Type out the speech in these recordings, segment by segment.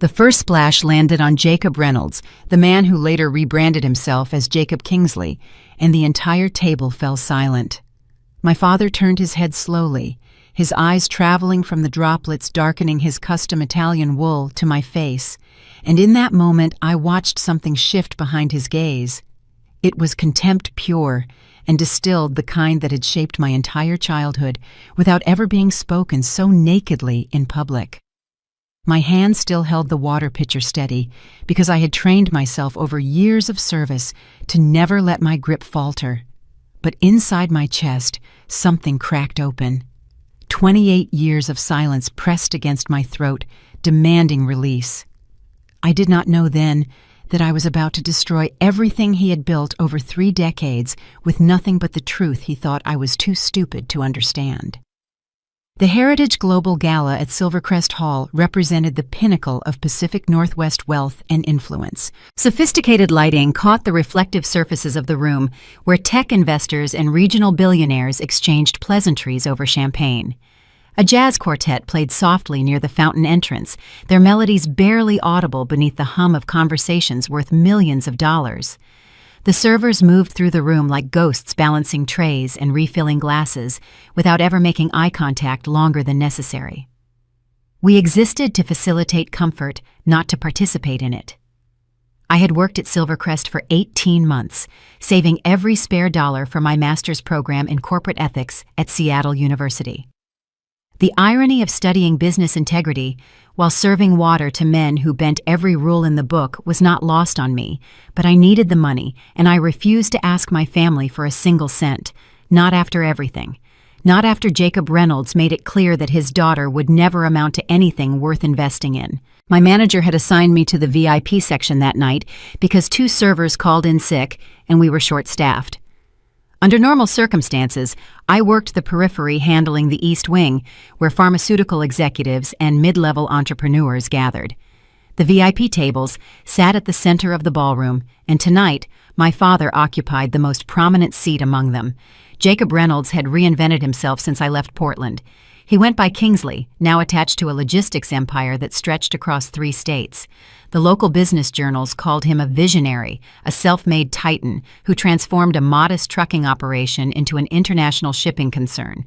The first splash landed on Jacob Reynolds, the man who later rebranded himself as Jacob Kingsley, and the entire table fell silent. My father turned his head slowly, his eyes traveling from the droplets darkening his custom Italian wool to my face, and in that moment I watched something shift behind his gaze. It was contempt pure, and distilled the kind that had shaped my entire childhood without ever being spoken so nakedly in public. My hand still held the water pitcher steady because I had trained myself over years of service to never let my grip falter. But inside my chest, something cracked open. 28 years of silence pressed against my throat, demanding release. I did not know then that I was about to destroy everything he had built over 3 decades with nothing but the truth he thought I was too stupid to understand. The Heritage Global Gala at Silvercrest Hall represented the pinnacle of Pacific Northwest wealth and influence. Sophisticated lighting caught the reflective surfaces of the room, where tech investors and regional billionaires exchanged pleasantries over champagne. A jazz quartet played softly near the fountain entrance, their melodies barely audible beneath the hum of conversations worth millions of dollars. The servers moved through the room like ghosts balancing trays and refilling glasses without ever making eye contact longer than necessary. We existed to facilitate comfort, not to participate in it. I had worked at Silvercrest for 18 months, saving every spare dollar for my master's program in corporate ethics at Seattle University. The irony of studying business integrity while serving water to men who bent every rule in the book was not lost on me, but I needed the money, and I refused to ask my family for a single cent, not after everything. Not after Jacob Reynolds made it clear that his daughter would never amount to anything worth investing in. My manager had assigned me to the VIP section that night because 2 servers called in sick and we were short-staffed. Under normal circumstances, I worked the periphery handling the East Wing, where pharmaceutical executives and mid-level entrepreneurs gathered. The VIP tables sat at the center of the ballroom, and tonight, my father occupied the most prominent seat among them. Jacob Reynolds had reinvented himself since I left Portland. He went by Kingsley, now attached to a logistics empire that stretched across 3 states. The local business journals called him a visionary, a self-made titan who transformed a modest trucking operation into an international shipping concern.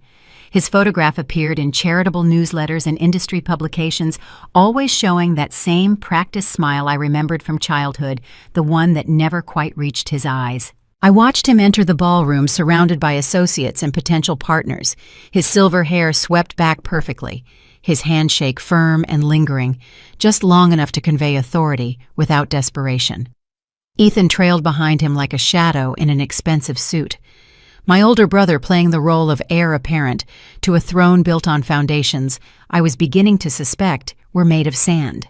His photograph appeared in charitable newsletters and industry publications, always showing that same practiced smile I remembered from childhood, the one that never quite reached his eyes. I watched him enter the ballroom surrounded by associates and potential partners, his silver hair swept back perfectly, his handshake firm and lingering, just long enough to convey authority without desperation. Ethan trailed behind him like a shadow in an expensive suit. My older brother playing the role of heir apparent to a throne built on foundations I was beginning to suspect were made of sand.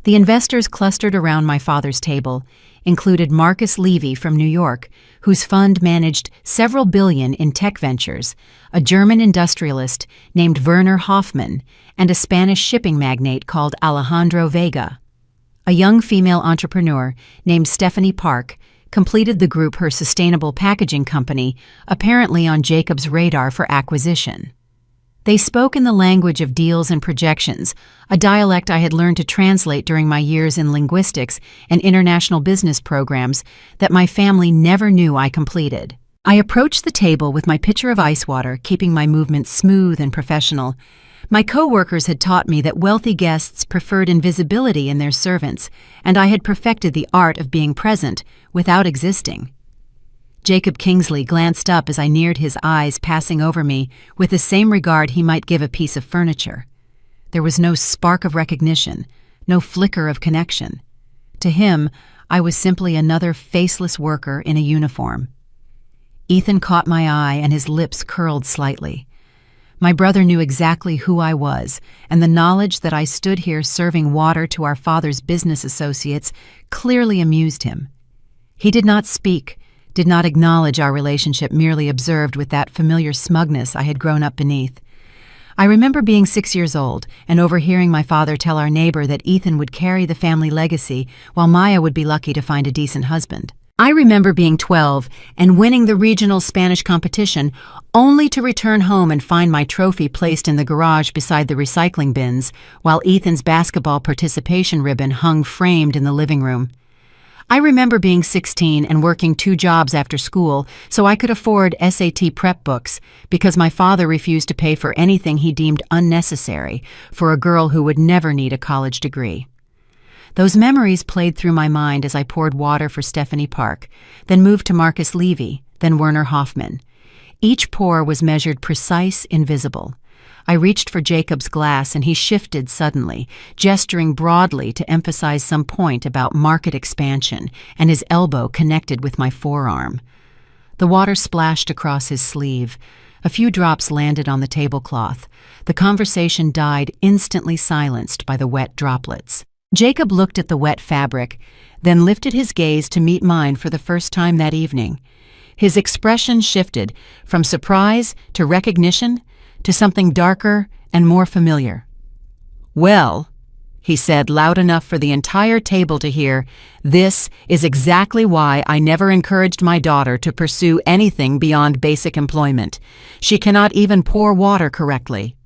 The investors clustered around my father's table included Marcus Levy from New York, whose fund managed several billion in tech ventures, a German industrialist named Werner Hoffmann, and a Spanish shipping magnate called Alejandro Vega. A young female entrepreneur named Stephanie Park completed the group her sustainable packaging company, apparently on Jacob's radar for acquisition. They spoke in the language of deals and projections, a dialect I had learned to translate during my years in linguistics and international business programs that my family never knew I completed. I approached the table with my pitcher of ice water, keeping my movements smooth and professional. My co-workers had taught me that wealthy guests preferred invisibility in their servants, and I had perfected the art of being present without existing. Jacob Kingsley glanced up as I neared, his eyes passing over me with the same regard he might give a piece of furniture. There was no spark of recognition, no flicker of connection. To him, I was simply another faceless worker in a uniform. Ethan caught my eye and his lips curled slightly. My brother knew exactly who I was, and the knowledge that I stood here serving water to our father's business associates clearly amused him. He did not speak, did not acknowledge our relationship, merely observed with that familiar smugness I had grown up beneath. I remember being 6 years old and overhearing my father tell our neighbor that Ethan would carry the family legacy while Maya would be lucky to find a decent husband. I remember being 12 and winning the regional Spanish competition, only to return home and find my trophy placed in the garage beside the recycling bins, while Ethan's basketball participation ribbon hung framed in the living room. I remember being 16 and working 2 jobs after school so I could afford SAT prep books because my father refused to pay for anything he deemed unnecessary for a girl who would never need a college degree. Those memories played through my mind as I poured water for Stephanie Park, then moved to Marcus Levy, then Werner Hoffman. Each pour was measured precise, invisible. I reached for Jacob's glass and he shifted suddenly, gesturing broadly to emphasize some point about market expansion, and his elbow connected with my forearm. The water splashed across his sleeve. A few drops landed on the tablecloth. The conversation died, instantly silenced by the wet droplets. Jacob looked at the wet fabric, then lifted his gaze to meet mine for the first time that evening. His expression shifted from surprise to recognition to something darker and more familiar. "Well," he said loud enough for the entire table to hear, "this is exactly why I never encouraged my daughter to pursue anything beyond basic employment. She cannot even pour water correctly."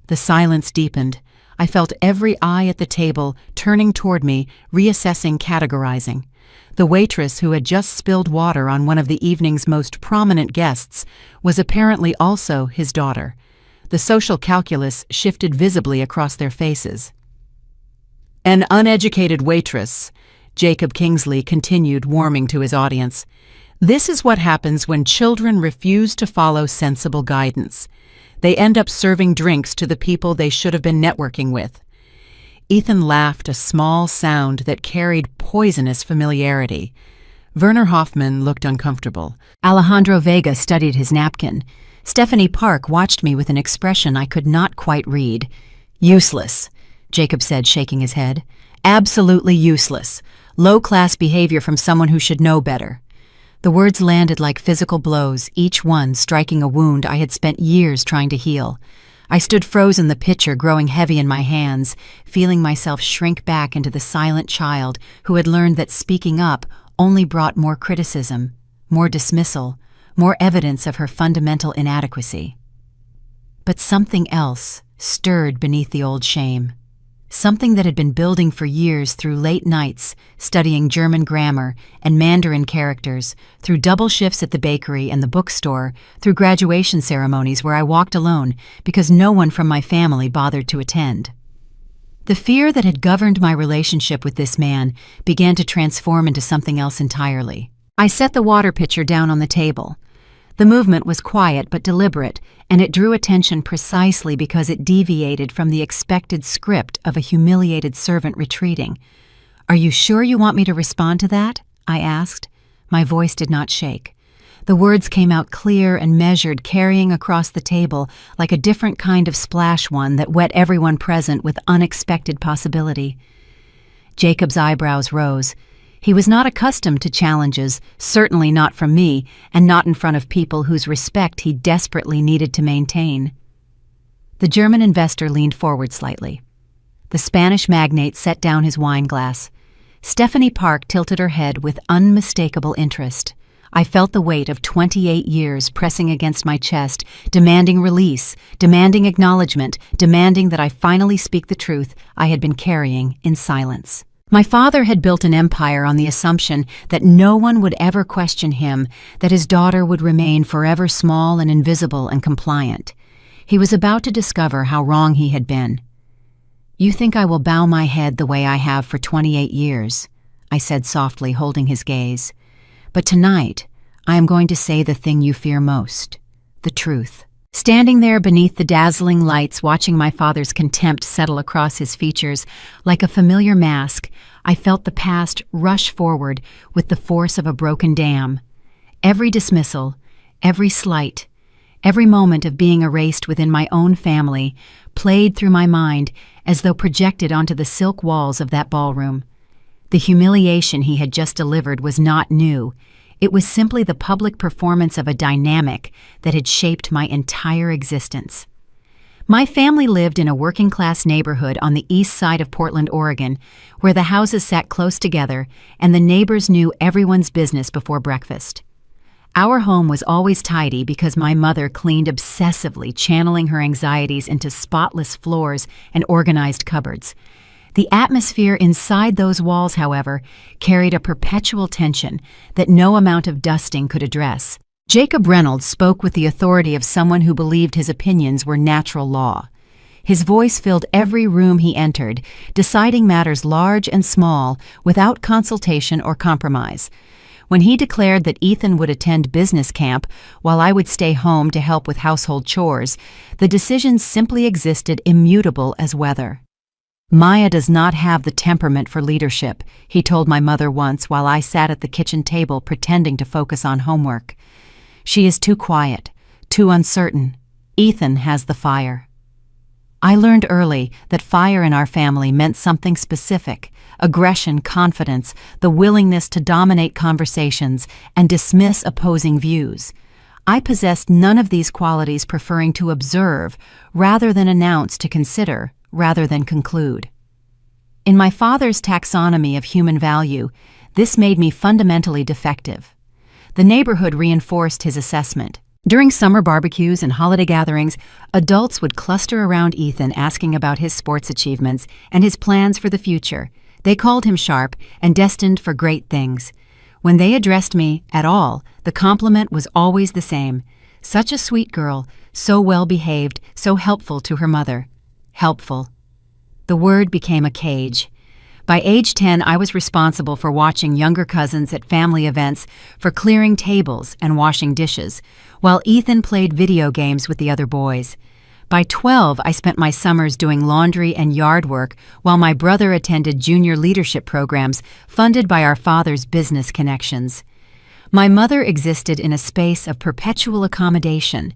The silence deepened. I felt every eye at the table turning toward me, reassessing, categorizing. The waitress who had just spilled water on one of the evening's most prominent guests was apparently also his daughter. The social calculus shifted visibly across their faces. "An uneducated waitress," Jacob Kingsley continued, warming to his audience. "This is what happens when children refuse to follow sensible guidance. They end up serving drinks to the people they should have been networking with." Ethan laughed, a small sound that carried poisonous familiarity. Werner Hoffman looked uncomfortable. Alejandro Vega studied his napkin. Stephanie Park watched me with an expression I could not quite read. "Useless," Jacob said, shaking his head. "Absolutely useless. Low-class behavior from someone who should know better." The words landed like physical blows, each one striking a wound I had spent years trying to heal. I stood frozen, the pitcher growing heavy in my hands, feeling myself shrink back into the silent child who had learned that speaking up only brought more criticism, more dismissal, more evidence of her fundamental inadequacy. But something else stirred beneath the old shame. Something that had been building for years through late nights, studying German grammar and Mandarin characters, through double shifts at the bakery and the bookstore, through graduation ceremonies where I walked alone because no one from my family bothered to attend. The fear that had governed my relationship with this man began to transform into something else entirely. I set the water pitcher down on the table. The movement was quiet but deliberate, and it drew attention precisely because it deviated from the expected script of a humiliated servant retreating. "Are you sure you want me to respond to that?" I asked. My voice did not shake. The words came out clear and measured, carrying across the table like a different kind of splash, one that wet everyone present with unexpected possibility. Jacob's eyebrows rose. He was not accustomed to challenges, certainly not from me, and not in front of people whose respect he desperately needed to maintain. The German investor leaned forward slightly. The Spanish magnate set down his wine glass. Stephanie Park tilted her head with unmistakable interest. I felt the weight of 28 years pressing against my chest, demanding release, demanding acknowledgement, demanding that I finally speak the truth I had been carrying in silence. My father had built an empire on the assumption that no one would ever question him, that his daughter would remain forever small and invisible and compliant. He was about to discover how wrong he had been. "You think I will bow my head the way I have for 28 years, I said softly, holding his gaze. "But tonight, I am going to say the thing you fear most, the truth." Standing there beneath the dazzling lights, watching my father's contempt settle across his features like a familiar mask, I felt the past rush forward with the force of a broken dam. Every dismissal, every slight, every moment of being erased within my own family played through my mind as though projected onto the silk walls of that ballroom. The humiliation he had just delivered was not new. It was simply the public performance of a dynamic that had shaped my entire existence. My family lived in a working-class neighborhood on the east side of Portland, Oregon, where the houses sat close together and the neighbors knew everyone's business before breakfast. Our home was always tidy because my mother cleaned obsessively, channeling her anxieties into spotless floors and organized cupboards. The atmosphere inside those walls, however, carried a perpetual tension that no amount of dusting could address. Jacob Reynolds spoke with the authority of someone who believed his opinions were natural law. His voice filled every room he entered, deciding matters large and small without consultation or compromise. When he declared that Ethan would attend business camp while I would stay home to help with household chores, the decisions simply existed, immutable as weather. "Maya does not have the temperament for leadership," he told my mother once while I sat at the kitchen table pretending to focus on homework. "She is too quiet, too uncertain. Ethan has the fire." I learned early that fire in our family meant something specific: aggression, confidence, the willingness to dominate conversations and dismiss opposing views. I possessed none of these qualities, preferring to observe rather than announce, to consider rather than conclude. In my father's taxonomy of human value, this made me fundamentally defective. The neighborhood reinforced his assessment. During summer barbecues and holiday gatherings, adults would cluster around Ethan asking about his sports achievements and his plans for the future. They called him sharp and destined for great things. When they addressed me at all, the compliment was always the same: "Such a sweet girl, so well behaved, so helpful to her mother." Helpful. The word became a cage. By age 10, I was responsible for watching younger cousins at family events, for clearing tables and washing dishes, while Ethan played video games with the other boys. By 12, I spent my summers doing laundry and yard work, while my brother attended junior leadership programs funded by our father's business connections. My mother existed in a space of perpetual accommodation.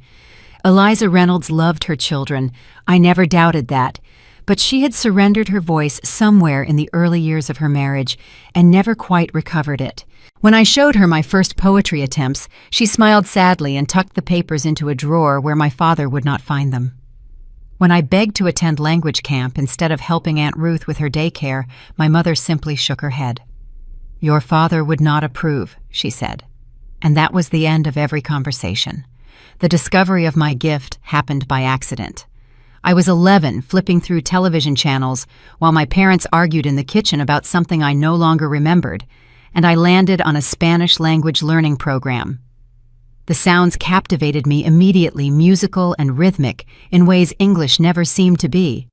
Eliza Reynolds loved her children. I never doubted that. But she had surrendered her voice somewhere in the early years of her marriage and never quite recovered it. When I showed her my first poetry attempts, she smiled sadly and tucked the papers into a drawer where my father would not find them. When I begged to attend language camp instead of helping Aunt Ruth with her daycare, my mother simply shook her head. "Your father would not approve," she said. And that was the end of every conversation. The discovery of my gift happened by accident. I was 11, flipping through television channels while my parents argued in the kitchen about something I no longer remembered, and I landed on a Spanish language learning program. The sounds captivated me immediately, musical and rhythmic in ways English never seemed to be.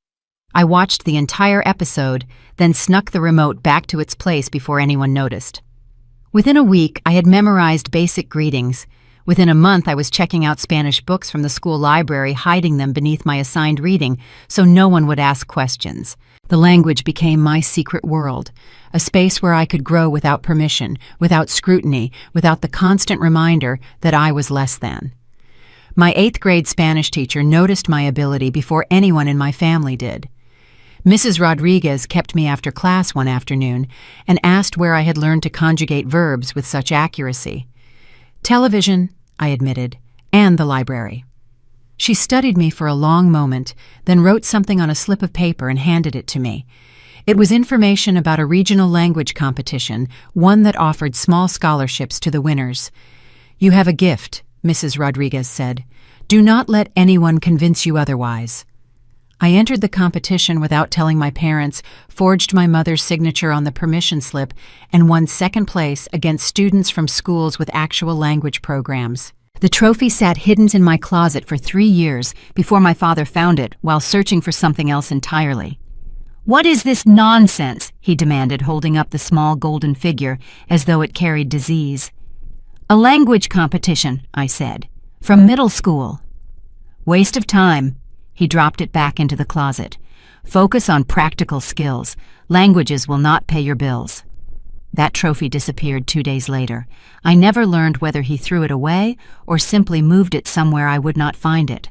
I watched the entire episode, then snuck the remote back to its place before anyone noticed. Within a week, I had memorized basic greetings. Within a month, I was checking out Spanish books from the school library, hiding them beneath my assigned reading so no one would ask questions. The language became my secret world, a space where I could grow without permission, without scrutiny, without the constant reminder that I was less than. My 8th grade Spanish teacher noticed my ability before anyone in my family did. Mrs. Rodriguez kept me after class one afternoon and asked where I had learned to conjugate verbs with such accuracy. "Television," I admitted, "and the library." She studied me for a long moment, then wrote something on a slip of paper and handed it to me. It was information about a regional language competition, one that offered small scholarships to the winners. "You have a gift," Mrs. Rodriguez said. "Do not let anyone convince you otherwise." I entered the competition without telling my parents, forged my mother's signature on the permission slip, and won 2nd place against students from schools with actual language programs. The trophy sat hidden in my closet for 3 years before my father found it while searching for something else entirely. "What is this nonsense?" he demanded, holding up the small golden figure as though it carried disease. "A language competition," I said. "From middle school." "Waste of time." He dropped it back into the closet. "Focus on practical skills. Languages will not pay your bills." That trophy disappeared 2 days later. I never learned whether he threw it away or simply moved it somewhere I would not find it.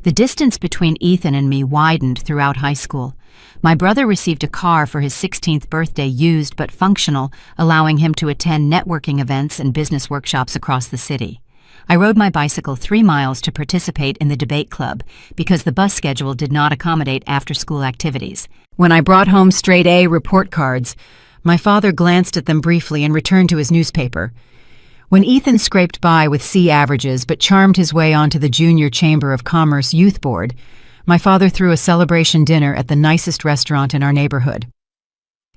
The distance between Ethan and me widened throughout high school. My brother received a car for his 16th birthday, used but functional, allowing him to attend networking events and business workshops across the city. I rode my bicycle 3 miles to participate in the debate club because the bus schedule did not accommodate after-school activities. When I brought home straight A report cards, my father glanced at them briefly and returned to his newspaper. When Ethan scraped by with C averages but charmed his way onto the Junior Chamber of Commerce Youth Board, my father threw a celebration dinner at the nicest restaurant in our neighborhood.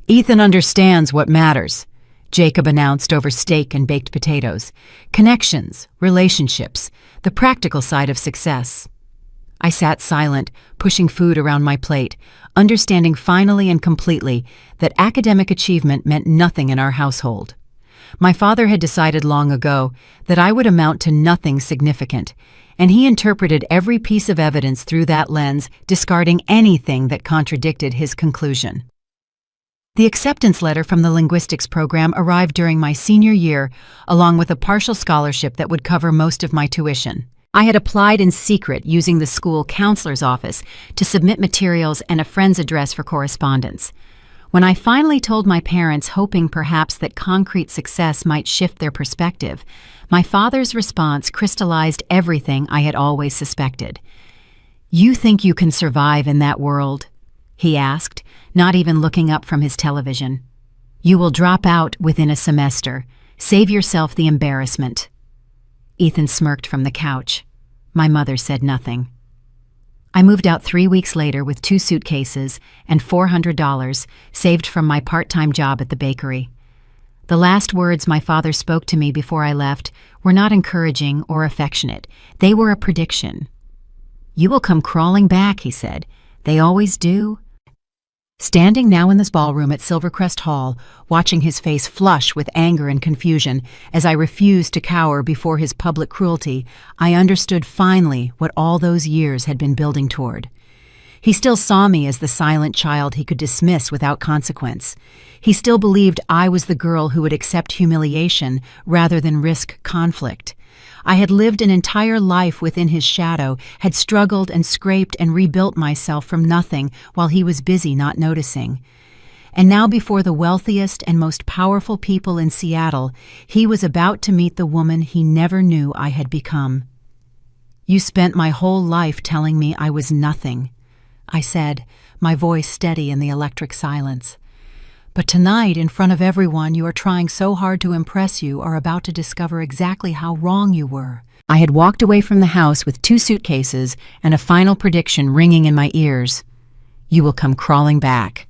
"Ethan understands what matters," Jacob announced over steak and baked potatoes. "Connections, relationships, the practical side of success." I sat silent, pushing food around my plate, understanding finally and completely that academic achievement meant nothing in our household. My father had decided long ago that I would amount to nothing significant, and he interpreted every piece of evidence through that lens, discarding anything that contradicted his conclusion. The acceptance letter from the linguistics program arrived during my senior year, along with a partial scholarship that would cover most of my tuition. I had applied in secret using the school counselor's office to submit materials and a friend's address for correspondence. When I finally told my parents, hoping perhaps that concrete success might shift their perspective, my father's response crystallized everything I had always suspected. "You think you can survive in that world?" he asked, not even looking up from his television. "You will drop out within a semester. Save yourself the embarrassment." Ethan smirked from the couch. My mother said nothing. I moved out 3 weeks later with 2 suitcases and $400 saved from my part-time job at the bakery. The last words my father spoke to me before I left were not encouraging or affectionate. They were a prediction. "You will come crawling back," he said. "They always do." Standing now in this ballroom at Silvercrest Hall, watching his face flush with anger and confusion as I refused to cower before his public cruelty, I understood finally what all those years had been building toward. He still saw me as the silent child he could dismiss without consequence. He still believed I was the girl who would accept humiliation rather than risk conflict. I had lived an entire life within his shadow, had struggled and scraped and rebuilt myself from nothing while he was busy not noticing. And now before the wealthiest and most powerful people in Seattle, he was about to meet the woman he never knew I had become. "You spent my whole life telling me I was nothing," I said, my voice steady in the electric silence. "But tonight, in front of everyone you are trying so hard to impress, you are about to discover exactly how wrong you were." I had walked away from the house with 2 suitcases and a final prediction ringing in my ears. "You will come crawling back."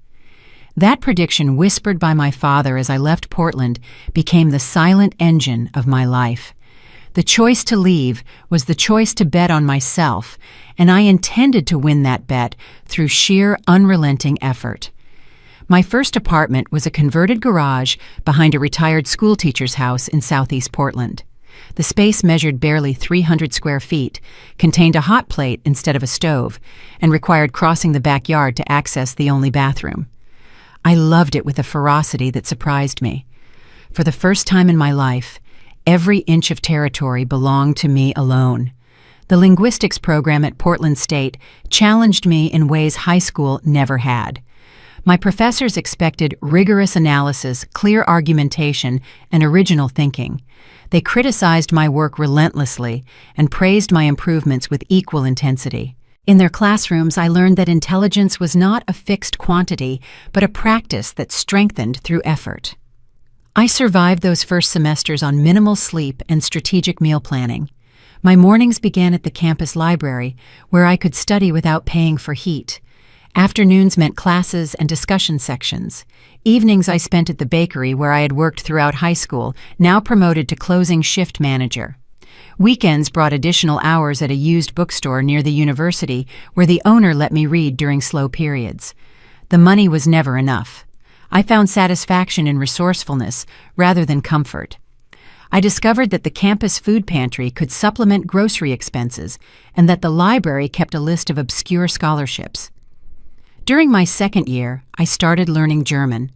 That prediction, whispered by my father as I left Portland, became the silent engine of my life. The choice to leave was the choice to bet on myself, and I intended to win that bet through sheer, unrelenting effort. My first apartment was a converted garage behind a retired schoolteacher's house in southeast Portland. The space measured barely 300 square feet, contained a hot plate instead of a stove, and required crossing the backyard to access the only bathroom. I loved it with a ferocity that surprised me. For the first time in my life, every inch of territory belonged to me alone. The linguistics program at Portland State challenged me in ways high school never had. My professors expected rigorous analysis, clear argumentation, and original thinking. They criticized my work relentlessly and praised my improvements with equal intensity. In their classrooms, I learned that intelligence was not a fixed quantity, but a practice that strengthened through effort. I survived those first semesters on minimal sleep and strategic meal planning. My mornings began at the campus library, where I could study without paying for heat. Afternoons meant classes and discussion sections. Evenings I spent at the bakery where I had worked throughout high school, now promoted to closing shift manager. Weekends brought additional hours at a used bookstore near the university where the owner let me read during slow periods. The money was never enough. I found satisfaction in resourcefulness rather than comfort. I discovered that the campus food pantry could supplement grocery expenses and that the library kept a list of obscure scholarships. During my second year, I started learning German.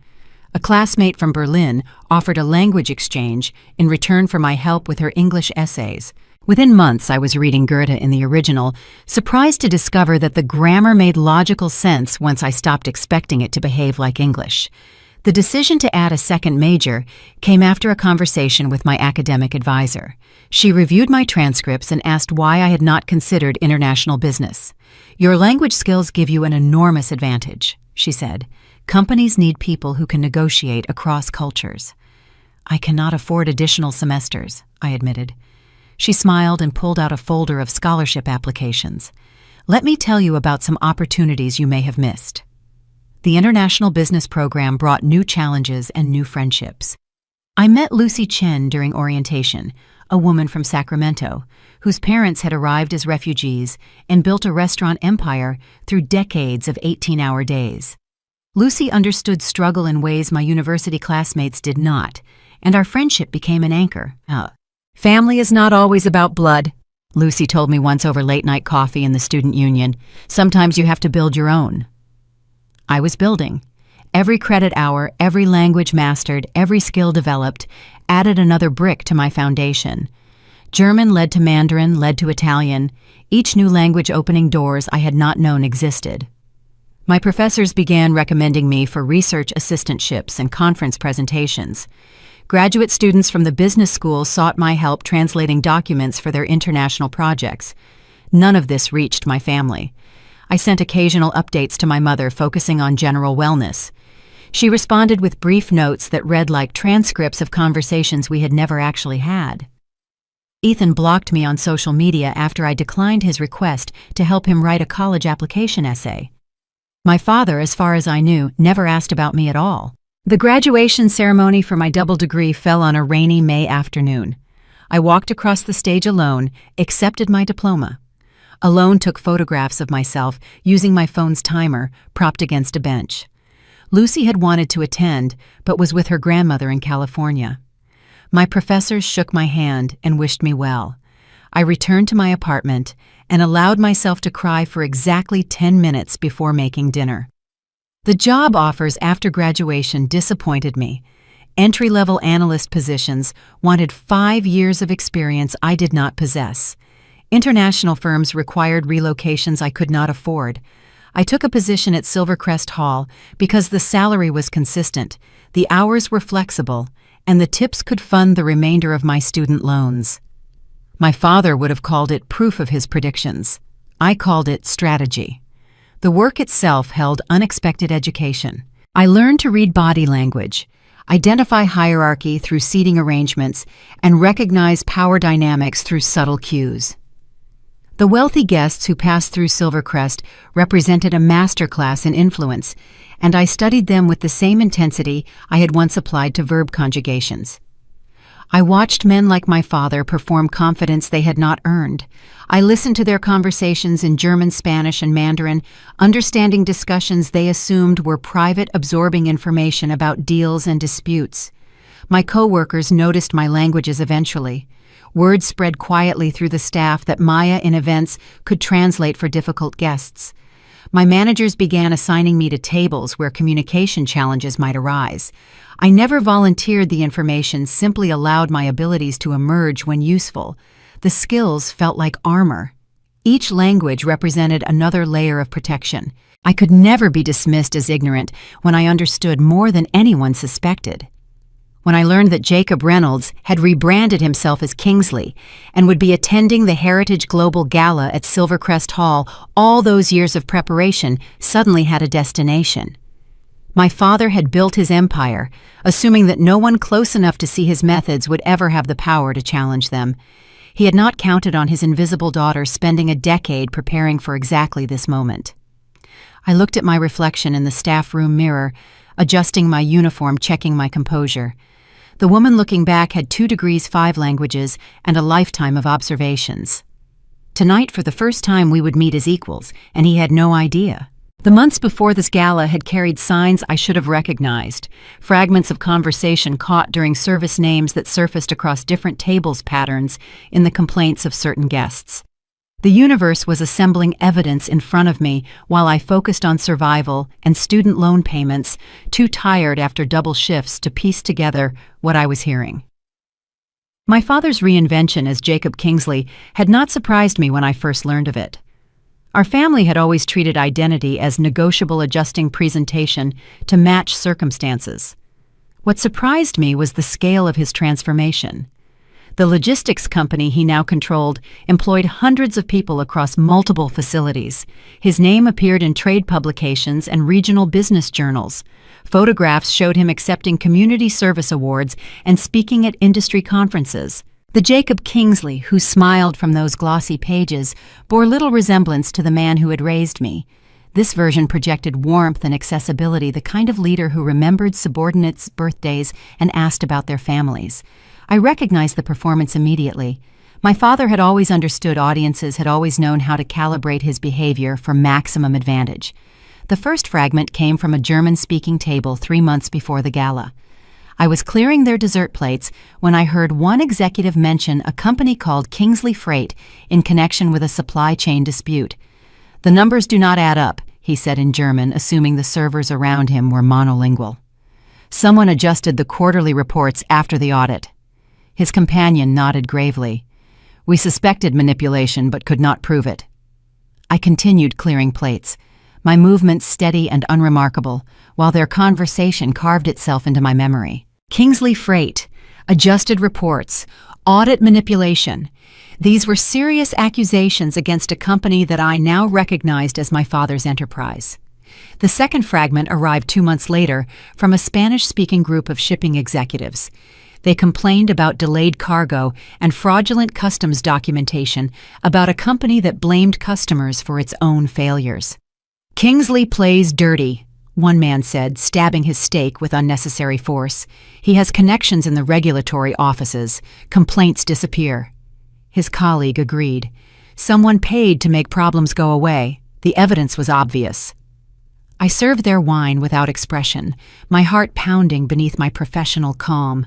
A classmate from Berlin offered a language exchange in return for my help with her English essays. Within months, I was reading Goethe in the original, surprised to discover that the grammar made logical sense once I stopped expecting it to behave like English. The decision to add a second major came after a conversation with my academic advisor. She reviewed my transcripts and asked why I had not considered international business. "Your language skills give you an enormous advantage," she said. "Companies need people who can negotiate across cultures." "I cannot afford additional semesters," I admitted. She smiled and pulled out a folder of scholarship applications. "Let me tell you about some opportunities you may have missed." The International Business Program brought new challenges and new friendships. I met Lucy Chen during orientation, a woman from Sacramento, whose parents had arrived as refugees and built a restaurant empire through decades of 18-hour days. Lucy understood struggle in ways my university classmates did not, and our friendship became an anchor. "Family is not always about blood," Lucy told me once over late-night coffee in the student union. "Sometimes you have to build your own." I was building. Every credit hour, every language mastered, every skill developed, added another brick to my foundation. German led to Mandarin, led to Italian, each new language opening doors I had not known existed. My professors began recommending me for research assistantships and conference presentations. Graduate students from the business school sought my help translating documents for their international projects. None of this reached my family. I sent occasional updates to my mother focusing on general wellness. She responded with brief notes that read like transcripts of conversations we had never actually had. Ethan blocked me on social media after I declined his request to help him write a college application essay. My father, as far as I knew, never asked about me at all. The graduation ceremony for my double degree fell on a rainy May afternoon. I walked across the stage alone, accepted my diploma. Alone took photographs of myself using my phone's timer, propped against a bench. Lucy had wanted to attend, but was with her grandmother in California. My professors shook my hand and wished me well. I returned to my apartment and allowed myself to cry for exactly 10 minutes before making dinner. The job offers after graduation disappointed me. Entry-level analyst positions wanted 5 years of experience I did not possess. International firms required relocations I could not afford. I took a position at Silvercrest Hall because the salary was consistent, the hours were flexible, and the tips could fund the remainder of my student loans. My father would have called it proof of his predictions. I called it strategy. The work itself held unexpected education. I learned to read body language, identify hierarchy through seating arrangements, and recognize power dynamics through subtle cues. The wealthy guests who passed through Silvercrest represented a masterclass in influence, and I studied them with the same intensity I had once applied to verb conjugations. I watched men like my father perform confidence they had not earned. I listened to their conversations in German, Spanish, and Mandarin, understanding discussions they assumed were private, absorbing information about deals and disputes. My co-workers noticed my languages eventually. Word spread quietly through the staff that Maya in events could translate for difficult guests. My managers began assigning me to tables where communication challenges might arise. I never volunteered the information, simply allowed my abilities to emerge when useful. The skills felt like armor. Each language represented another layer of protection. I could never be dismissed as ignorant when I understood more than anyone suspected. When I learned that Jacob Reynolds had rebranded himself as Kingsley and would be attending the Heritage Global Gala at Silvercrest Hall, all those years of preparation suddenly had a destination. My father had built his empire, assuming that no one close enough to see his methods would ever have the power to challenge them. He had not counted on his invisible daughter spending a decade preparing for exactly this moment. I looked at my reflection in the staff room mirror, adjusting my uniform, checking my composure. The woman looking back had 2 degrees, 5 languages, and a lifetime of observations. Tonight, for the first time, we would meet as equals, and he had no idea. The months before this gala had carried signs I should have recognized, fragments of conversation caught during service names that surfaced across different tables patterns in the complaints of certain guests. The universe was assembling evidence in front of me while I focused on survival and student loan payments, too tired after double shifts to piece together what I was hearing. My father's reinvention as Jacob Kingsley had not surprised me when I first learned of it. Our family had always treated identity as negotiable, adjusting presentation to match circumstances. What surprised me was the scale of his transformation. The logistics company he now controlled employed hundreds of people across multiple facilities. His name appeared in trade publications and regional business journals. Photographs showed him accepting community service awards and speaking at industry conferences. The Jacob Kingsley who smiled from those glossy pages bore little resemblance to the man who had raised me. This version projected warmth and accessibility, the kind of leader who remembered subordinates' birthdays and asked about their families. I recognized the performance immediately. My father had always understood audiences, had always known how to calibrate his behavior for maximum advantage. The first fragment came from a German-speaking table 3 months before the gala. I was clearing their dessert plates when I heard one executive mention a company called Kingsley Freight in connection with a supply chain dispute. "The numbers do not add up," he said in German, assuming the servers around him were monolingual. "Someone adjusted the quarterly reports after the audit." His companion nodded gravely. "We suspected manipulation but could not prove it." I continued clearing plates, my movements steady and unremarkable, while their conversation carved itself into my memory. Kingsley Freight, adjusted reports, audit manipulation. These were serious accusations against a company that I now recognized as my father's enterprise. The second fragment arrived 2 months later from a Spanish-speaking group of shipping executives. They complained about delayed cargo and fraudulent customs documentation about a company that blamed customers for its own failures. "Kingsley plays dirty," one man said, stabbing his steak with unnecessary force. "He has connections in the regulatory offices. Complaints disappear." His colleague agreed. Someone paid to make problems go away. The evidence was obvious. I served their wine without expression, my heart pounding beneath my professional calm.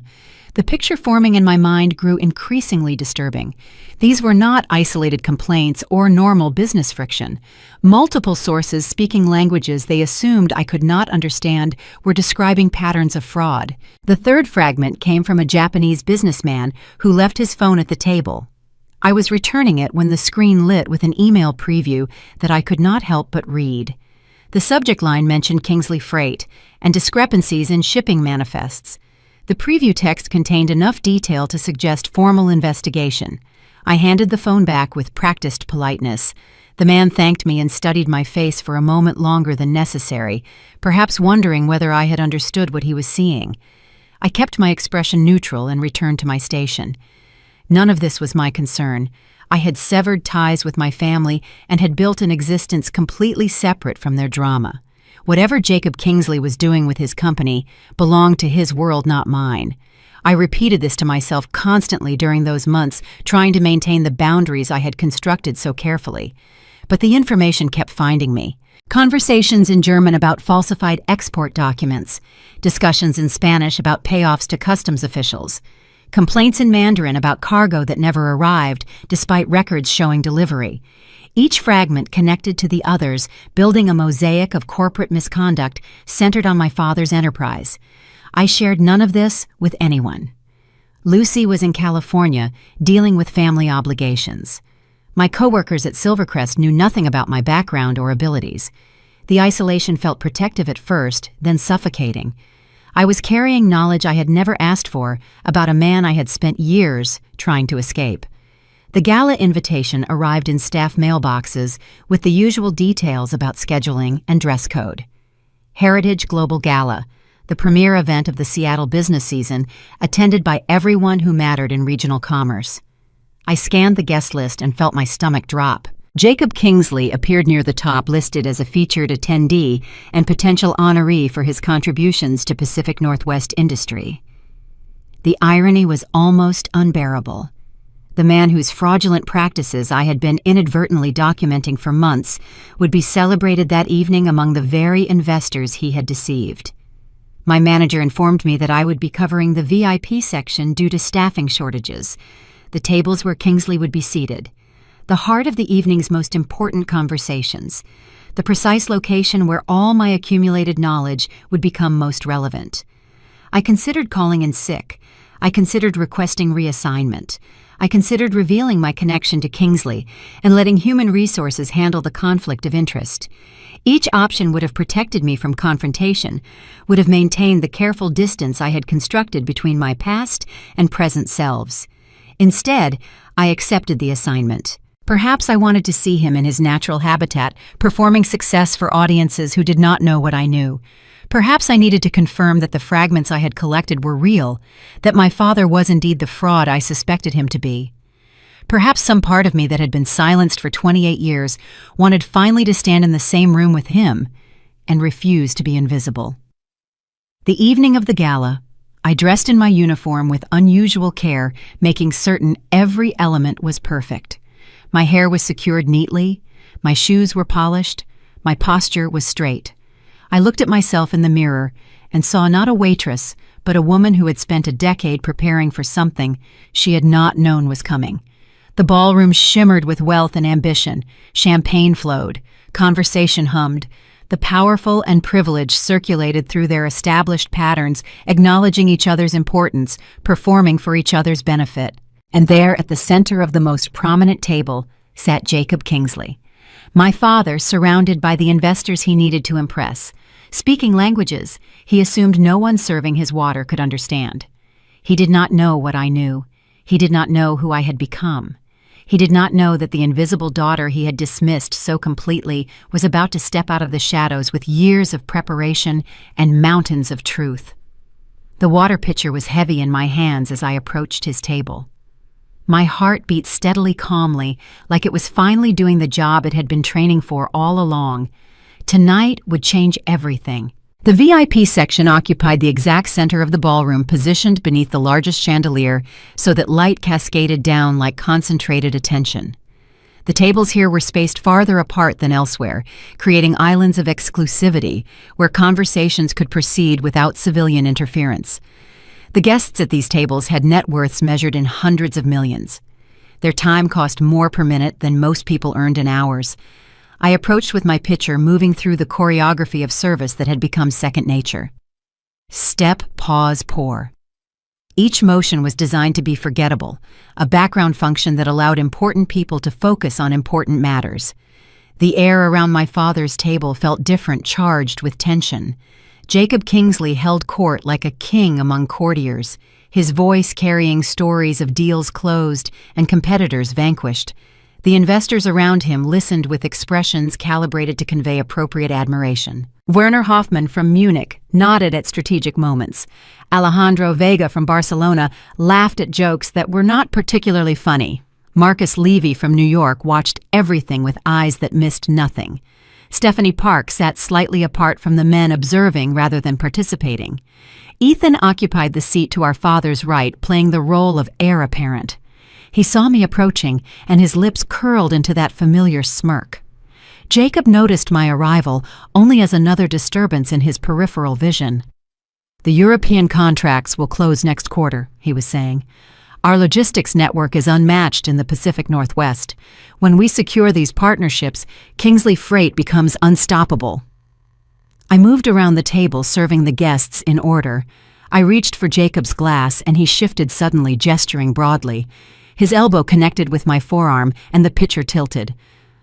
The picture forming in my mind grew increasingly disturbing. These were not isolated complaints or normal business friction. Multiple sources speaking languages they assumed I could not understand were describing patterns of fraud. The third fragment came from a Japanese businessman who left his phone at the table. I was returning it when the screen lit with an email preview that I could not help but read. The subject line mentioned Kingsley Freight and discrepancies in shipping manifests. The preview text contained enough detail to suggest formal investigation. I handed the phone back with practiced politeness. The man thanked me and studied my face for a moment longer than necessary, perhaps wondering whether I had understood what he was seeing. I kept my expression neutral and returned to my station. None of this was my concern. I had severed ties with my family and had built an existence completely separate from their drama. Whatever Jacob Kingsley was doing with his company belonged to his world, not mine. I repeated this to myself constantly during those months, trying to maintain the boundaries I had constructed so carefully. But the information kept finding me. Conversations in German about falsified export documents, discussions in Spanish about payoffs to customs officials, complaints in Mandarin about cargo that never arrived despite records showing delivery. Each fragment connected to the others, building a mosaic of corporate misconduct centered on my father's enterprise. I shared none of this with anyone. Lucy was in California, dealing with family obligations. My coworkers at Silvercrest knew nothing about my background or abilities. The isolation felt protective at first, then suffocating. I was carrying knowledge I had never asked for about a man I had spent years trying to escape. The gala invitation arrived in staff mailboxes with the usual details about scheduling and dress code. Heritage Global Gala, the premier event of the Seattle business season, attended by everyone who mattered in regional commerce. I scanned the guest list and felt my stomach drop. Jacob Kingsley appeared near the top, listed as a featured attendee and potential honoree for his contributions to Pacific Northwest industry. The irony was almost unbearable. The man whose fraudulent practices I had been inadvertently documenting for months would be celebrated that evening among the very investors he had deceived. My manager informed me that I would be covering the VIP section due to staffing shortages, the tables where Kingsley would be seated, the heart of the evening's most important conversations, the precise location where all my accumulated knowledge would become most relevant. I considered calling in sick. I considered requesting reassignment. I considered revealing my connection to Kingsley and letting human resources handle the conflict of interest. Each option would have protected me from confrontation, would have maintained the careful distance I had constructed between my past and present selves. Instead, I accepted the assignment. Perhaps I wanted to see him in his natural habitat, performing success for audiences who did not know what I knew. Perhaps I needed to confirm that the fragments I had collected were real, that my father was indeed the fraud I suspected him to be. Perhaps some part of me that had been silenced for 28 years wanted finally to stand in the same room with him and refused to be invisible. The evening of the gala, I dressed in my uniform with unusual care, making certain every element was perfect. My hair was secured neatly, my shoes were polished, my posture was straight. I looked at myself in the mirror and saw not a waitress, but a woman who had spent a decade preparing for something she had not known was coming. The ballroom shimmered with wealth and ambition, champagne flowed, conversation hummed. The powerful and privileged circulated through their established patterns, acknowledging each other's importance, performing for each other's benefit. And there, at the center of the most prominent table, sat Jacob Kingsley. My father, surrounded by the investors he needed to impress. Speaking languages he assumed no one serving his water could understand. He did not know what I knew. He did not know who I had become. He did not know that the invisible daughter he had dismissed so completely was about to step out of the shadows with years of preparation and mountains of truth. The water pitcher was heavy in my hands as I approached his table. My heart beat steadily calmly, like it was finally doing the job it had been training for all along. Tonight would change everything. The VIP section occupied the exact center of the ballroom, positioned beneath the largest chandelier so that light cascaded down like concentrated attention. The tables here were spaced farther apart than elsewhere, creating islands of exclusivity where conversations could proceed without civilian interference. The guests at these tables had net worths measured in hundreds of millions. Their time cost more per minute than most people earned in hours. I approached with my pitcher, moving through the choreography of service that had become second nature. Step, pause, pour. Each motion was designed to be forgettable, a background function that allowed important people to focus on important matters. The air around my father's table felt different, charged with tension. Jacob Kingsley held court like a king among courtiers, his voice carrying stories of deals closed and competitors vanquished. The investors around him listened with expressions calibrated to convey appropriate admiration. Werner Hoffmann from Munich nodded at strategic moments. Alejandro Vega from Barcelona laughed at jokes that were not particularly funny. Marcus Levy from New York watched everything with eyes that missed nothing. Stephanie Park sat slightly apart from the men, observing rather than participating. Ethan occupied the seat to our father's right, playing the role of heir apparent. He saw me approaching, and his lips curled into that familiar smirk. Jacob noticed my arrival only as another disturbance in his peripheral vision. "The European contracts will close next quarter," he was saying. "Our logistics network is unmatched in the Pacific Northwest. When we secure these partnerships, Kingsley Freight becomes unstoppable." I moved around the table, serving the guests in order. I reached for Jacob's glass, and he shifted suddenly, gesturing broadly. His elbow connected with my forearm, and the pitcher tilted.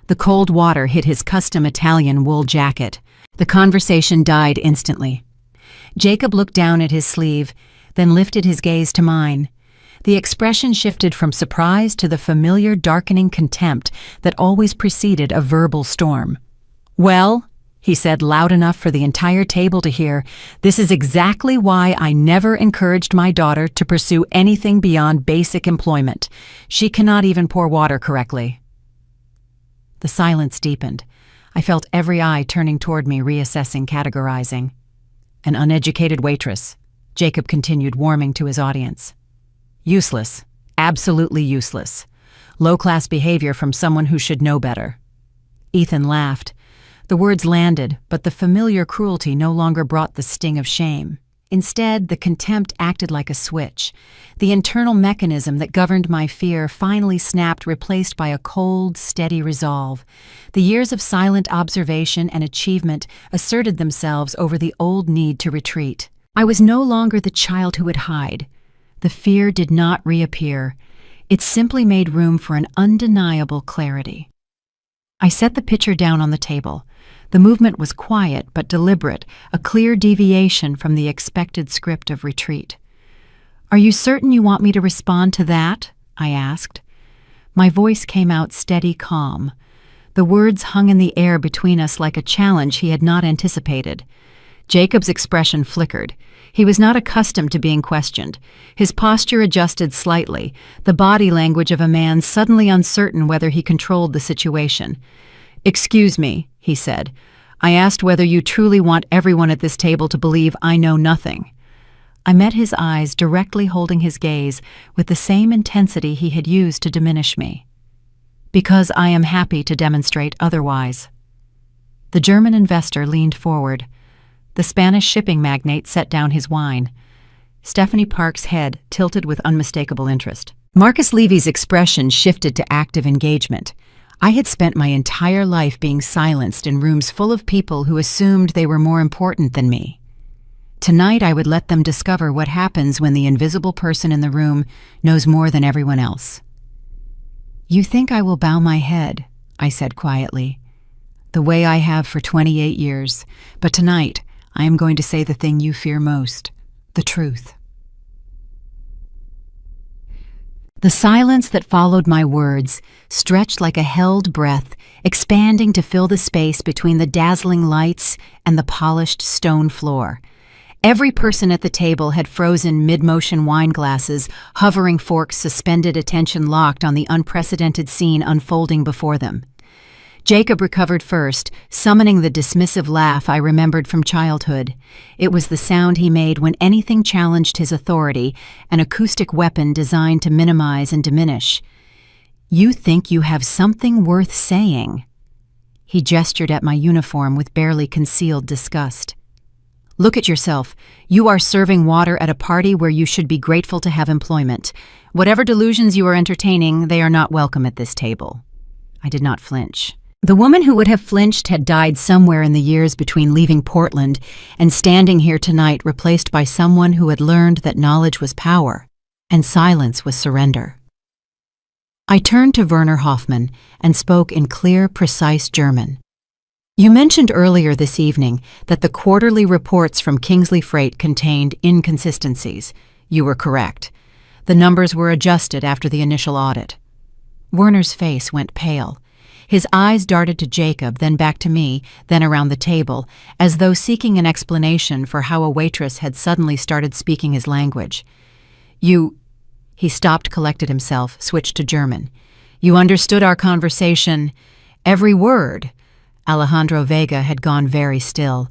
The cold water hit his custom Italian wool jacket. The conversation died instantly. Jacob looked down at his sleeve, then lifted his gaze to mine. The expression shifted from surprise to the familiar darkening contempt that always preceded a verbal storm. "Well," he said loud enough for the entire table to hear, "this is exactly why I never encouraged my daughter to pursue anything beyond basic employment. She cannot even pour water correctly." The silence deepened. I felt every eye turning toward me, reassessing, categorizing. "An uneducated waitress," Jacob continued, warming to his audience. "Useless. Absolutely useless. Low-class behavior from someone who should know better." Ethan laughed. The words landed, but the familiar cruelty no longer brought the sting of shame. Instead, the contempt acted like a switch. The internal mechanism that governed my fear finally snapped, replaced by a cold, steady resolve. The years of silent observation and achievement asserted themselves over the old need to retreat. I was no longer the child who would hide. The fear did not reappear. It simply made room for an undeniable clarity. I set the pitcher down on the table. The movement was quiet but deliberate, a clear deviation from the expected script of retreat. "Are you certain you want me to respond to that?" I asked. My voice came out steady, calm. The words hung in the air between us like a challenge he had not anticipated. Jacob's expression flickered. He was not accustomed to being questioned. His posture adjusted slightly, the body language of a man suddenly uncertain whether he controlled the situation. "Excuse me," he said. "I asked whether you truly want everyone at this table to believe I know nothing." I met his eyes, directly holding his gaze with the same intensity he had used to diminish me. "Because I am happy to demonstrate otherwise." The German investor leaned forward. The Spanish shipping magnate set down his wine. Stephanie Park's head tilted with unmistakable interest. Marcus Levy's expression shifted to active engagement. I had spent my entire life being silenced in rooms full of people who assumed they were more important than me. Tonight I would let them discover what happens when the invisible person in the room knows more than everyone else. "You think I will bow my head," I said quietly, "the way I have for 28 years, but tonight I am going to say the thing you fear most, the truth." The silence that followed my words stretched like a held breath, expanding to fill the space between the dazzling lights and the polished stone floor. Every person at the table had frozen mid-motion wine glasses, hovering forks suspended, attention locked on the unprecedented scene unfolding before them. Jacob recovered first, summoning the dismissive laugh I remembered from childhood. It was the sound he made when anything challenged his authority, an acoustic weapon designed to minimize and diminish. "You think you have something worth saying." He gestured at my uniform with barely concealed disgust. "Look at yourself. You are serving water at a party where you should be grateful to have employment. Whatever delusions you are entertaining, they are not welcome at this table." I did not flinch. The woman who would have flinched had died somewhere in the years between leaving Portland and standing here tonight, replaced by someone who had learned that knowledge was power and silence was surrender. I turned to Werner Hoffmann and spoke in clear, precise German. "You mentioned earlier this evening that the quarterly reports from Kingsley Freight contained inconsistencies. You were correct. The numbers were adjusted after the initial audit." Werner's face went pale. His eyes darted to Jacob, then back to me, then around the table, as though seeking an explanation for how a waitress had suddenly started speaking his language. He stopped, collected himself, switched to German. "You understood our conversation, every word." Alejandro Vega had gone very still.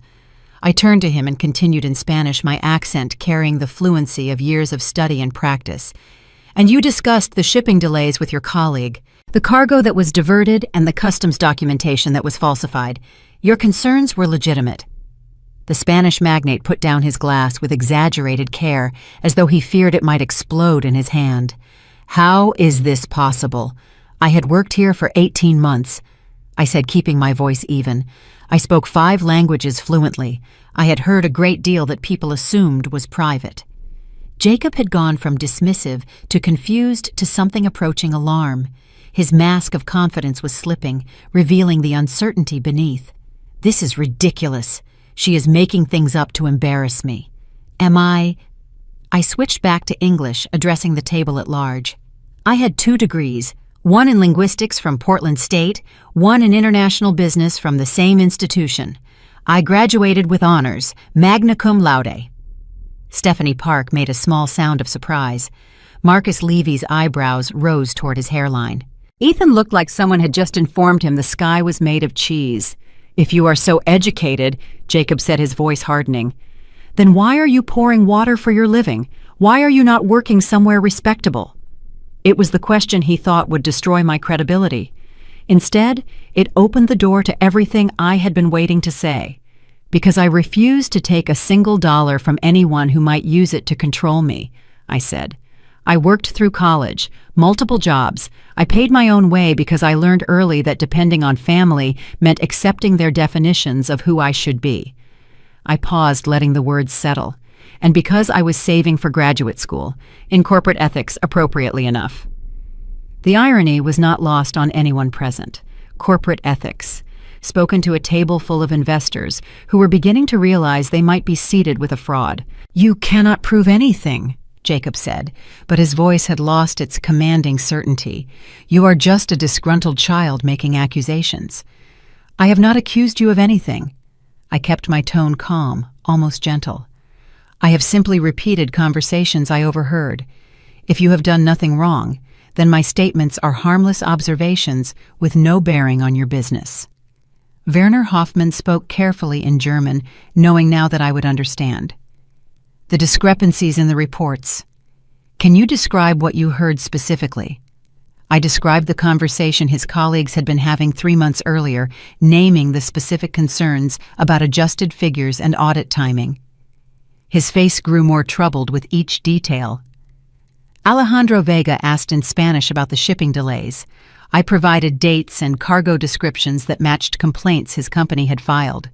I turned to him and continued in Spanish, my accent carrying the fluency of years of study and practice. "And you discussed the shipping delays with your colleague, the cargo that was diverted and the customs documentation that was falsified. Your concerns were legitimate." The Spanish magnate put down his glass with exaggerated care, as though he feared it might explode in his hand. "How is this possible? I had worked here for 18 months. I said, keeping my voice even. I spoke 5 languages fluently. I had heard a great deal that people assumed was private. Jacob had gone from dismissive to confused to something approaching alarm. His mask of confidence was slipping, revealing the uncertainty beneath. "This is ridiculous. She is making things up to embarrass me. Am I?" I switched back to English, addressing the table at large. "I had 2 degrees. One in linguistics from Portland State, one in international business from the same institution. I graduated with honors, magna cum laude." Stephanie Park made a small sound of surprise. Marcus Levy's eyebrows rose toward his hairline. Ethan looked like someone had just informed him the sky was made of cheese. "If you are so educated," Jacob said, his voice hardening, "then why are you pouring water for your living? Why are you not working somewhere respectable?" It was the question he thought would destroy my credibility. Instead, it opened the door to everything I had been waiting to say. "Because I refuse to take a single dollar from anyone who might use it to control me," I said. "I worked through college, multiple jobs. I paid my own way because I learned early that depending on family meant accepting their definitions of who I should be." I paused, letting the words settle. and because I was saving for graduate school, in corporate ethics appropriately enough. The irony was not lost on anyone present. Corporate ethics, spoken to a table full of investors who were beginning to realize they might be seated with a fraud. "You cannot prove anything," Jacob said, but his voice had lost its commanding certainty. "You are just a disgruntled child making accusations." "I have not accused you of anything." I kept my tone calm, almost gentle. "I have simply repeated conversations I overheard. If you have done nothing wrong, then my statements are harmless observations with no bearing on your business." Werner Hoffmann spoke carefully in German, knowing now that I would understand. "The discrepancies in the reports. Can you describe what you heard specifically?" I described the conversation his colleagues had been having 3 months earlier, naming the specific concerns about adjusted figures and audit timing. His face grew more troubled with each detail. Alejandro Vega asked in Spanish about the shipping delays. I provided dates and cargo descriptions that matched complaints his company had filed.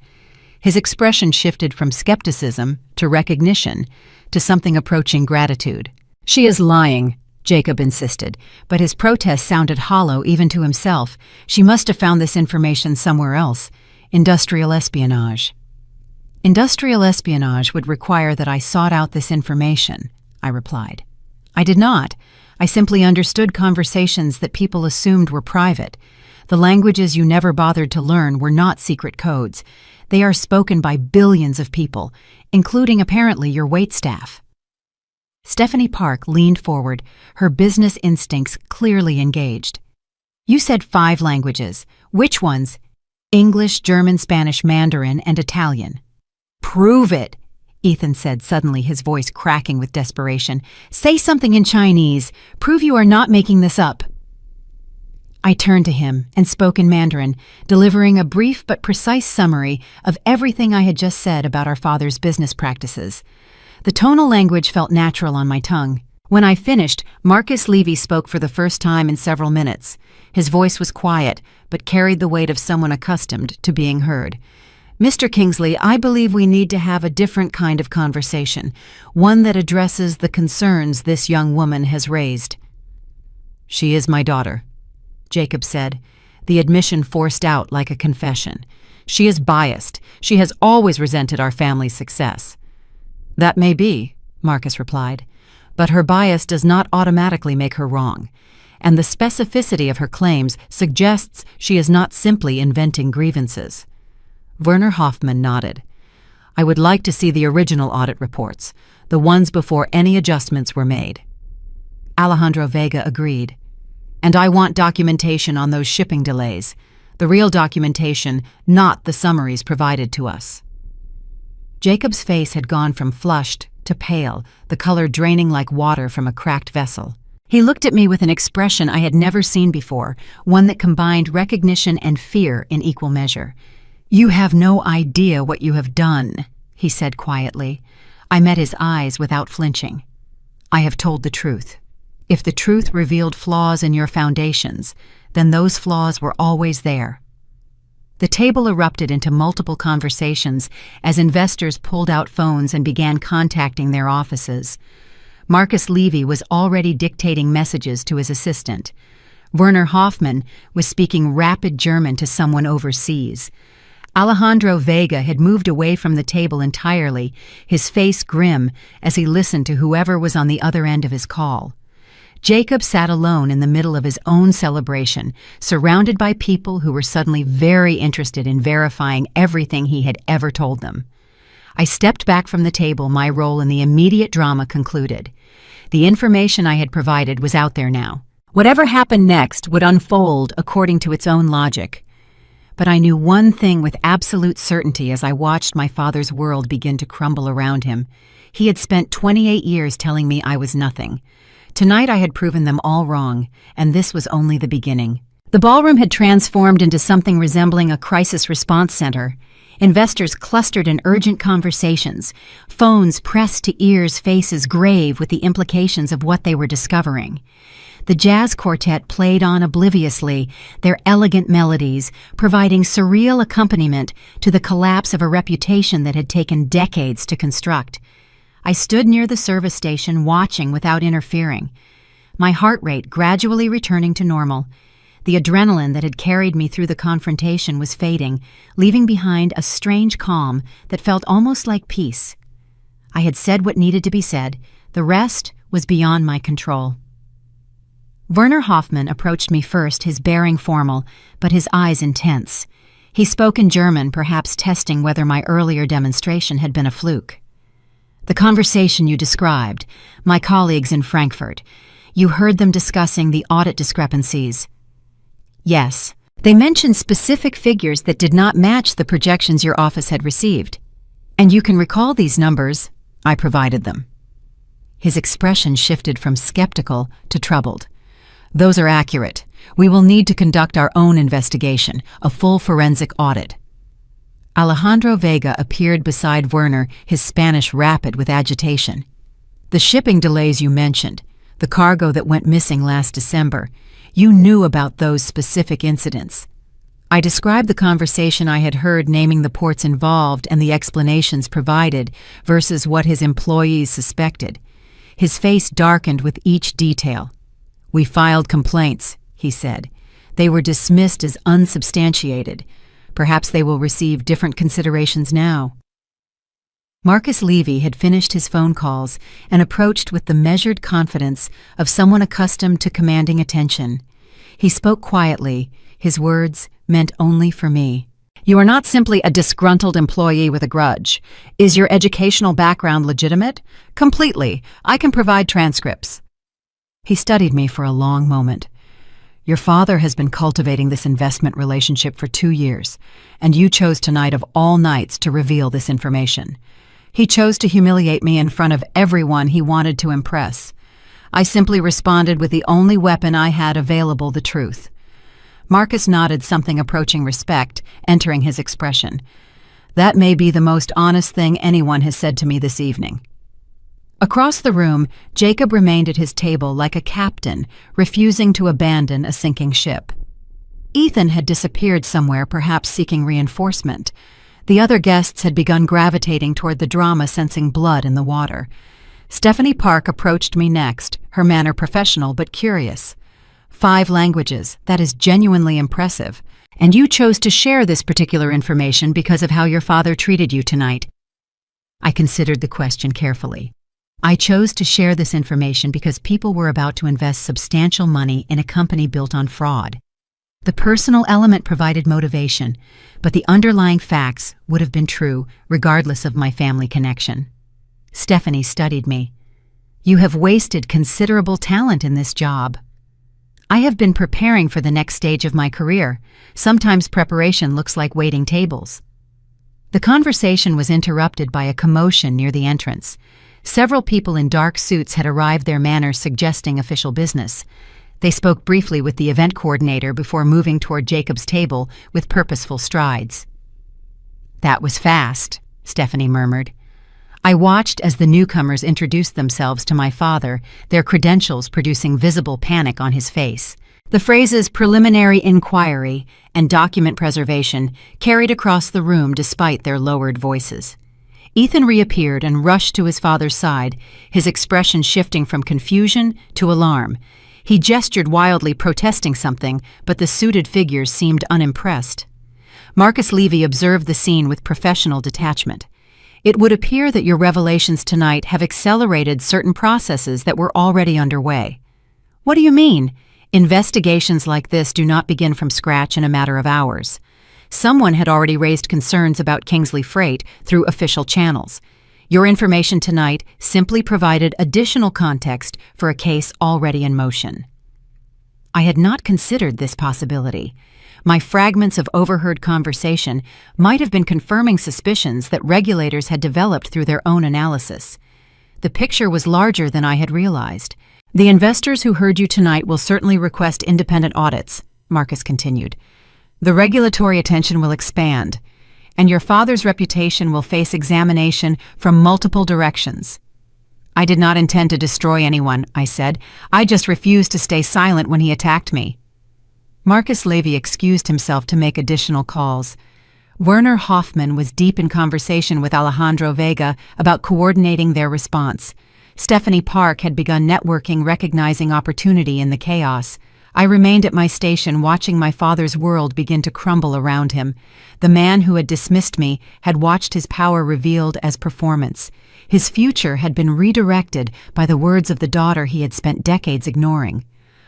His expression shifted from skepticism to recognition to something approaching gratitude. "She is lying," Jacob insisted, but his protest sounded hollow even to himself. "She must have found this information somewhere else. Industrial espionage." "Industrial espionage would require that I sought out this information," I replied. "I did not. I simply understood conversations that people assumed were private. The languages you never bothered to learn were not secret codes. They are spoken by billions of people, including apparently your waitstaff." Stephanie Park leaned forward, her business instincts clearly engaged. "You said 5 languages. Which ones?" "English, German, Spanish, Mandarin, and Italian." "Prove it," Ethan said suddenly, his voice cracking with desperation. "Say something in Chinese. Prove you are not making this up." I turned to him and spoke in Mandarin, delivering a brief but precise summary of everything I had just said about our father's business practices. The tonal language felt natural on my tongue. When I finished, Marcus Levy spoke for the first time in several minutes. His voice was quiet, but carried the weight of someone accustomed to being heard. "Mr. Kingsley, I believe we need to have a different kind of conversation, one that addresses the concerns this young woman has raised." "She is my daughter," Jacob said, the admission forced out like a confession. "She is biased. She has always resented our family's success." "That may be," Marcus replied, "but her bias does not automatically make her wrong, and the specificity of her claims suggests she is not simply inventing grievances." Werner Hoffmann nodded. "I would like to see the original audit reports, the ones before any adjustments were made." Alejandro Vega agreed. "And I want documentation on those shipping delays, the real documentation, not the summaries provided to us." Jacob's face had gone from flushed to pale, the color draining like water from a cracked vessel. He looked at me with an expression I had never seen before, one that combined recognition and fear in equal measure. "You have no idea what you have done," he said quietly. I met his eyes without flinching. "I have told the truth. If the truth revealed flaws in your foundations, then those flaws were always there." The table erupted into multiple conversations as investors pulled out phones and began contacting their offices. Marcus Levy was already dictating messages to his assistant. Werner Hoffmann was speaking rapid German to someone overseas. Alejandro Vega had moved away from the table entirely, his face grim as he listened to whoever was on the other end of his call. Jacob sat alone in the middle of his own celebration, surrounded by people who were suddenly very interested in verifying everything he had ever told them. I stepped back from the table, my role in the immediate drama concluded. The information I had provided was out there now. Whatever happened next would unfold according to its own logic. But I knew one thing with absolute certainty as I watched my father's world begin to crumble around him. He had spent 28 years telling me I was nothing. Tonight I had proven them all wrong, and this was only the beginning. The ballroom had transformed into something resembling a crisis response center. Investors clustered in urgent conversations, phones pressed to ears, faces grave with the implications of what they were discovering. The jazz quartet played on obliviously, their elegant melodies providing surreal accompaniment to the collapse of a reputation that had taken decades to construct. I stood near the service station watching without interfering, my heart rate gradually returning to normal. The adrenaline that had carried me through the confrontation was fading, leaving behind a strange calm that felt almost like peace. I had said what needed to be said. The rest was beyond my control. Werner Hoffmann approached me first, his bearing formal, but his eyes intense. He spoke in German, perhaps testing whether my earlier demonstration had been a fluke. The conversation you described, my colleagues in Frankfurt, you heard them discussing the audit discrepancies. Yes, they mentioned specific figures that did not match the projections your office had received. And you can recall these numbers. I provided them. His expression shifted from skeptical to troubled. Those are accurate. We will need to conduct our own investigation, a full forensic audit. Alejandro Vega appeared beside Werner, his Spanish rapid with agitation. The shipping delays you mentioned, the cargo that went missing last December, you knew about those specific incidents. I described the conversation I had heard, naming the ports involved and the explanations provided versus what his employees suspected. His face darkened with each detail. We filed complaints, he said. They were dismissed as unsubstantiated. Perhaps they will receive different considerations now. Marcus Levy had finished his phone calls and approached with the measured confidence of someone accustomed to commanding attention. He spoke quietly, his words meant only for me. You are not simply a disgruntled employee with a grudge. Is your educational background legitimate? Completely. I can provide transcripts. He studied me for a long moment. Your father has been cultivating this investment relationship for 2 years, and you chose tonight of all nights to reveal this information. He chose to humiliate me in front of everyone he wanted to impress. I simply responded with the only weapon I had available, the truth. Marcus nodded, something approaching respect, entering his expression. That may be the most honest thing anyone has said to me this evening. Across the room, Jacob remained at his table like a captain, refusing to abandon a sinking ship. Ethan had disappeared somewhere, perhaps seeking reinforcement. The other guests had begun gravitating toward the drama, sensing blood in the water. Stephanie Park approached me next, her manner professional but curious. 5 languages, that is genuinely impressive. And you chose to share this particular information because of how your father treated you tonight. I considered the question carefully. I chose to share this information because people were about to invest substantial money in a company built on fraud. The personal element provided motivation, but the underlying facts would have been true regardless of my family connection. Stephanie studied me. You have wasted considerable talent in this job. I have been preparing for the next stage of my career. Sometimes preparation looks like waiting tables. The conversation was interrupted by a commotion near the entrance. Several people in dark suits had arrived, their manners suggesting official business. They spoke briefly with the event coordinator before moving toward Jacob's table with purposeful strides. That was fast, Stephanie murmured. I watched as the newcomers introduced themselves to my father, their credentials producing visible panic on his face. The phrases preliminary inquiry and document preservation carried across the room despite their lowered voices. Ethan reappeared and rushed to his father's side, his expression shifting from confusion to alarm. He gestured wildly, protesting something, but the suited figures seemed unimpressed. Marcus Levy observed the scene with professional detachment. It would appear that your revelations tonight have accelerated certain processes that were already underway. What do you mean? Investigations like this do not begin from scratch in a matter of hours. Someone had already raised concerns about Kingsley Freight through official channels. Your information tonight simply provided additional context for a case already in motion. I had not considered this possibility. My fragments of overheard conversation might have been confirming suspicions that regulators had developed through their own analysis. The picture was larger than I had realized. The investors who heard you tonight will certainly request independent audits, Marcus continued. The regulatory attention will expand, and your father's reputation will face examination from multiple directions. I did not intend to destroy anyone, I said. I just refused to stay silent when he attacked me. Marcus Levy excused himself to make additional calls. Werner Hoffman was deep in conversation with Alejandro Vega about coordinating their response. Stephanie Park had begun networking, recognizing opportunity in the chaos. I remained at my station watching my father's world begin to crumble around him. The man who had dismissed me had watched his power revealed as performance. His future had been redirected by the words of the daughter he had spent decades ignoring.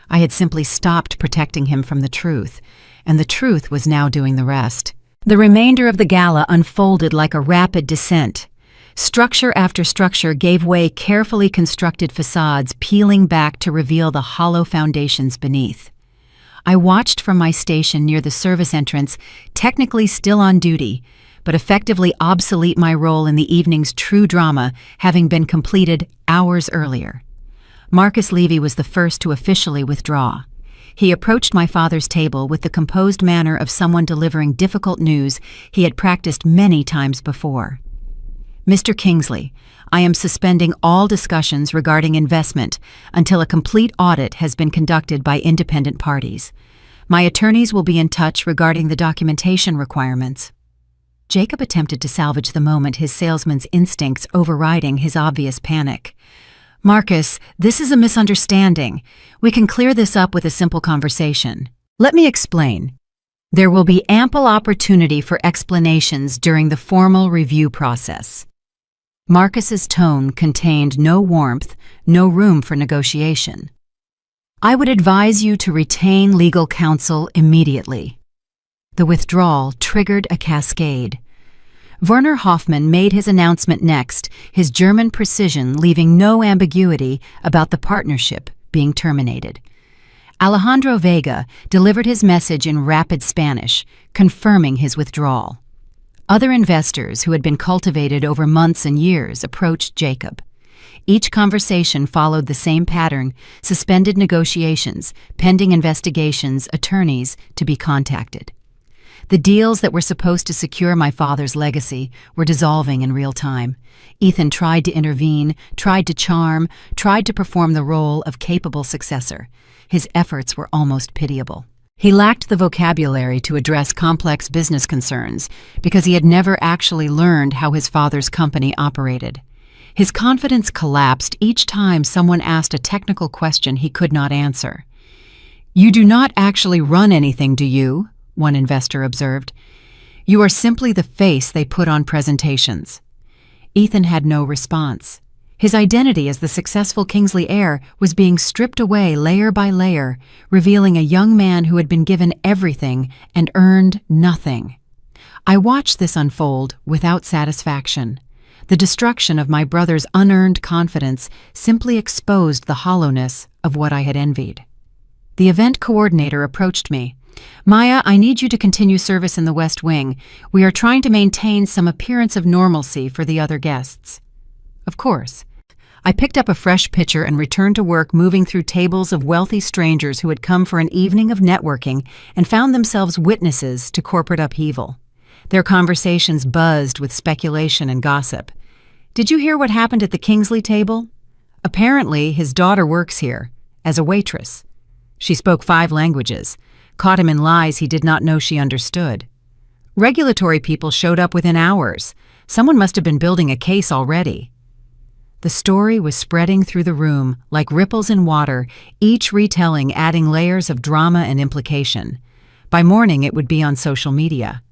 I had simply stopped protecting him from the truth, and the truth was now doing the rest. The remainder of the gala unfolded like a rapid descent. Structure after structure gave way, carefully constructed facades peeling back to reveal the hollow foundations beneath. I watched from my station near the service entrance, technically still on duty, but effectively obsolete my role in the evening's true drama, having been completed hours earlier. Marcus Levy was the first to officially withdraw. He approached my father's table with the composed manner of someone delivering difficult news he had practiced many times before. Mr. Kingsley, I am suspending all discussions regarding investment until a complete audit has been conducted by independent parties. My attorneys will be in touch regarding the documentation requirements. Jacob attempted to salvage the moment, his salesman's instincts overriding his obvious panic. Marcus, this is a misunderstanding. We can clear this up with a simple conversation. Let me explain. There will be ample opportunity for explanations during the formal review process. Marcus's tone contained no warmth, no room for negotiation. I would advise you to retain legal counsel immediately. The withdrawal triggered a cascade. Werner Hoffman made his announcement next, his German precision leaving no ambiguity about the partnership being terminated. Alejandro Vega delivered his message in rapid Spanish, confirming his withdrawal. Other investors who had been cultivated over months and years approached Jacob. Each conversation followed the same pattern: suspended negotiations, pending investigations, attorneys to be contacted. The deals that were supposed to secure my father's legacy were dissolving in real time. Ethan tried to intervene, tried to charm, tried to perform the role of capable successor. His efforts were almost pitiable. He lacked the vocabulary to address complex business concerns because he had never actually learned how his father's company operated. His confidence collapsed each time someone asked a technical question he could not answer. "You do not actually run anything, do you?" one investor observed. "You are simply the face they put on presentations." Ethan had no response. His identity as the successful Kingsley heir was being stripped away layer by layer, revealing a young man who had been given everything and earned nothing. I watched this unfold without satisfaction. The destruction of my brother's unearned confidence simply exposed the hollowness of what I had envied. The event coordinator approached me. "Maya, I need you to continue service in the West Wing. We are trying to maintain some appearance of normalcy for the other guests." Of course. I picked up a fresh pitcher and returned to work, moving through tables of wealthy strangers who had come for an evening of networking and found themselves witnesses to corporate upheaval. Their conversations buzzed with speculation and gossip. "Did you hear what happened at the Kingsley table? Apparently, his daughter works here, as a waitress. She spoke 5 languages, caught him in lies he did not know she understood. Regulatory people showed up within hours. Someone must have been building a case already." The story was spreading through the room like ripples in water, each retelling adding layers of drama and implication. By morning, it would be on social media.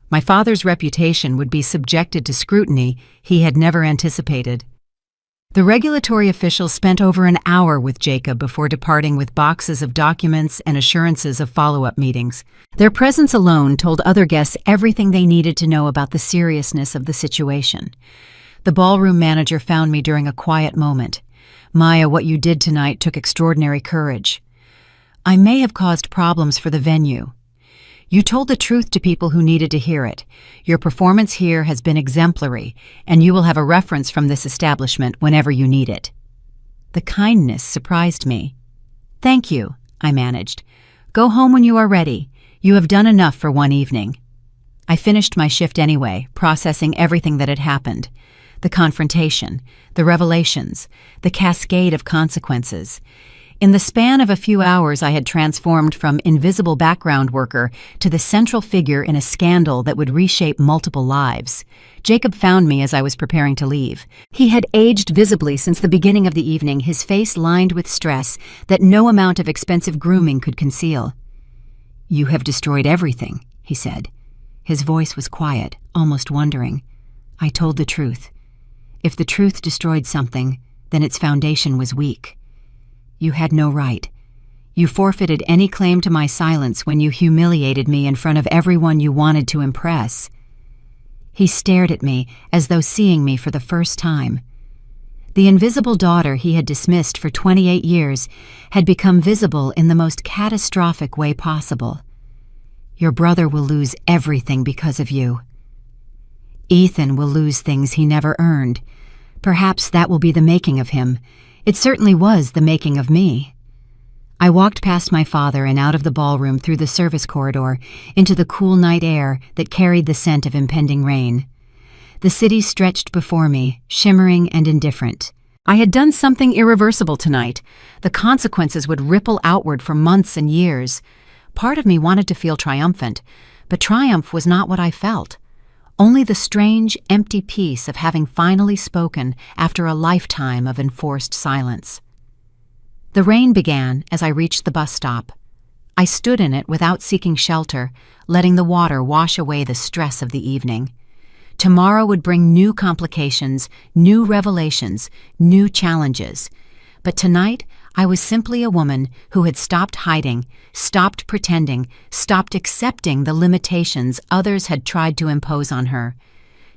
My father's reputation would be subjected to scrutiny he had never anticipated. The regulatory officials spent over an hour with Jacob before departing with boxes of documents and assurances of follow-up meetings. Their presence alone told other guests everything they needed to know about the seriousness of the situation. The ballroom manager found me during a quiet moment. "Maya, what you did tonight took extraordinary courage. I may have caused problems for the venue. You told the truth to people who needed to hear it. Your performance here has been exemplary, and you will have a reference from this establishment whenever you need it." The kindness surprised me. "Thank you," I managed. "Go home when you are ready. You have done enough for one evening." I finished my shift anyway, processing everything that had happened. The confrontation, the revelations, the cascade of consequences. In the span of a few hours, I had transformed from invisible background worker to the central figure in a scandal that would reshape multiple lives. Jacob found me as I was preparing to leave. He had aged visibly since the beginning of the evening, his face lined with stress that no amount of expensive grooming could conceal. "You have destroyed everything," he said. His voice was quiet, almost wondering. I told the truth. If the truth destroyed something, then its foundation was weak. "You had no right. You forfeited any claim to my silence when you humiliated me in front of everyone you wanted to impress." He stared at me as though seeing me for the first time. The invisible daughter he had dismissed for 28 years had become visible in the most catastrophic way possible. "Your brother will lose everything because of you. Ethan will lose things he never earned. Perhaps that will be the making of him. It certainly was the making of me." I walked past my father and out of the ballroom through the service corridor into the cool night air that carried the scent of impending rain. The city stretched before me, shimmering and indifferent. I had done something irreversible tonight. The consequences would ripple outward for months and years. Part of me wanted to feel triumphant, but triumph was not what I felt. Only the strange, empty peace of having finally spoken after a lifetime of enforced silence. The rain began as I reached the bus stop. I stood in it without seeking shelter, letting the water wash away the stress of the evening. Tomorrow would bring new complications, new revelations, new challenges. But tonight, I was simply a woman who had stopped hiding, stopped pretending, stopped accepting the limitations others had tried to impose on her.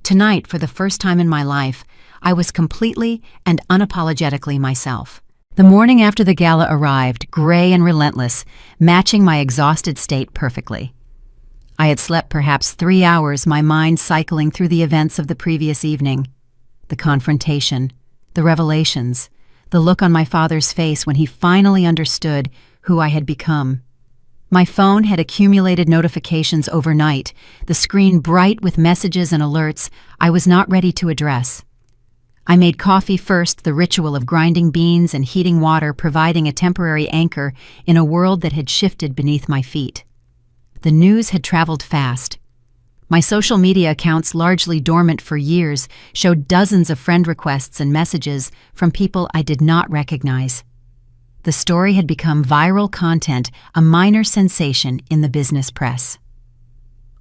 Tonight, for the first time in my life, I was completely and unapologetically myself. The morning after the gala arrived, gray and relentless, matching my exhausted state perfectly. I had slept perhaps 3 hours, my mind cycling through the events of the previous evening. The confrontation, the revelations, the look on my father's face when he finally understood who I had become. My phone had accumulated notifications overnight, the screen bright with messages and alerts I was not ready to address. I made coffee first, the ritual of grinding beans and heating water providing a temporary anchor in a world that had shifted beneath my feet. The news had traveled fast. My social media accounts, largely dormant for years, showed dozens of friend requests and messages from people I did not recognize. The story had become viral content, a minor sensation in the business press.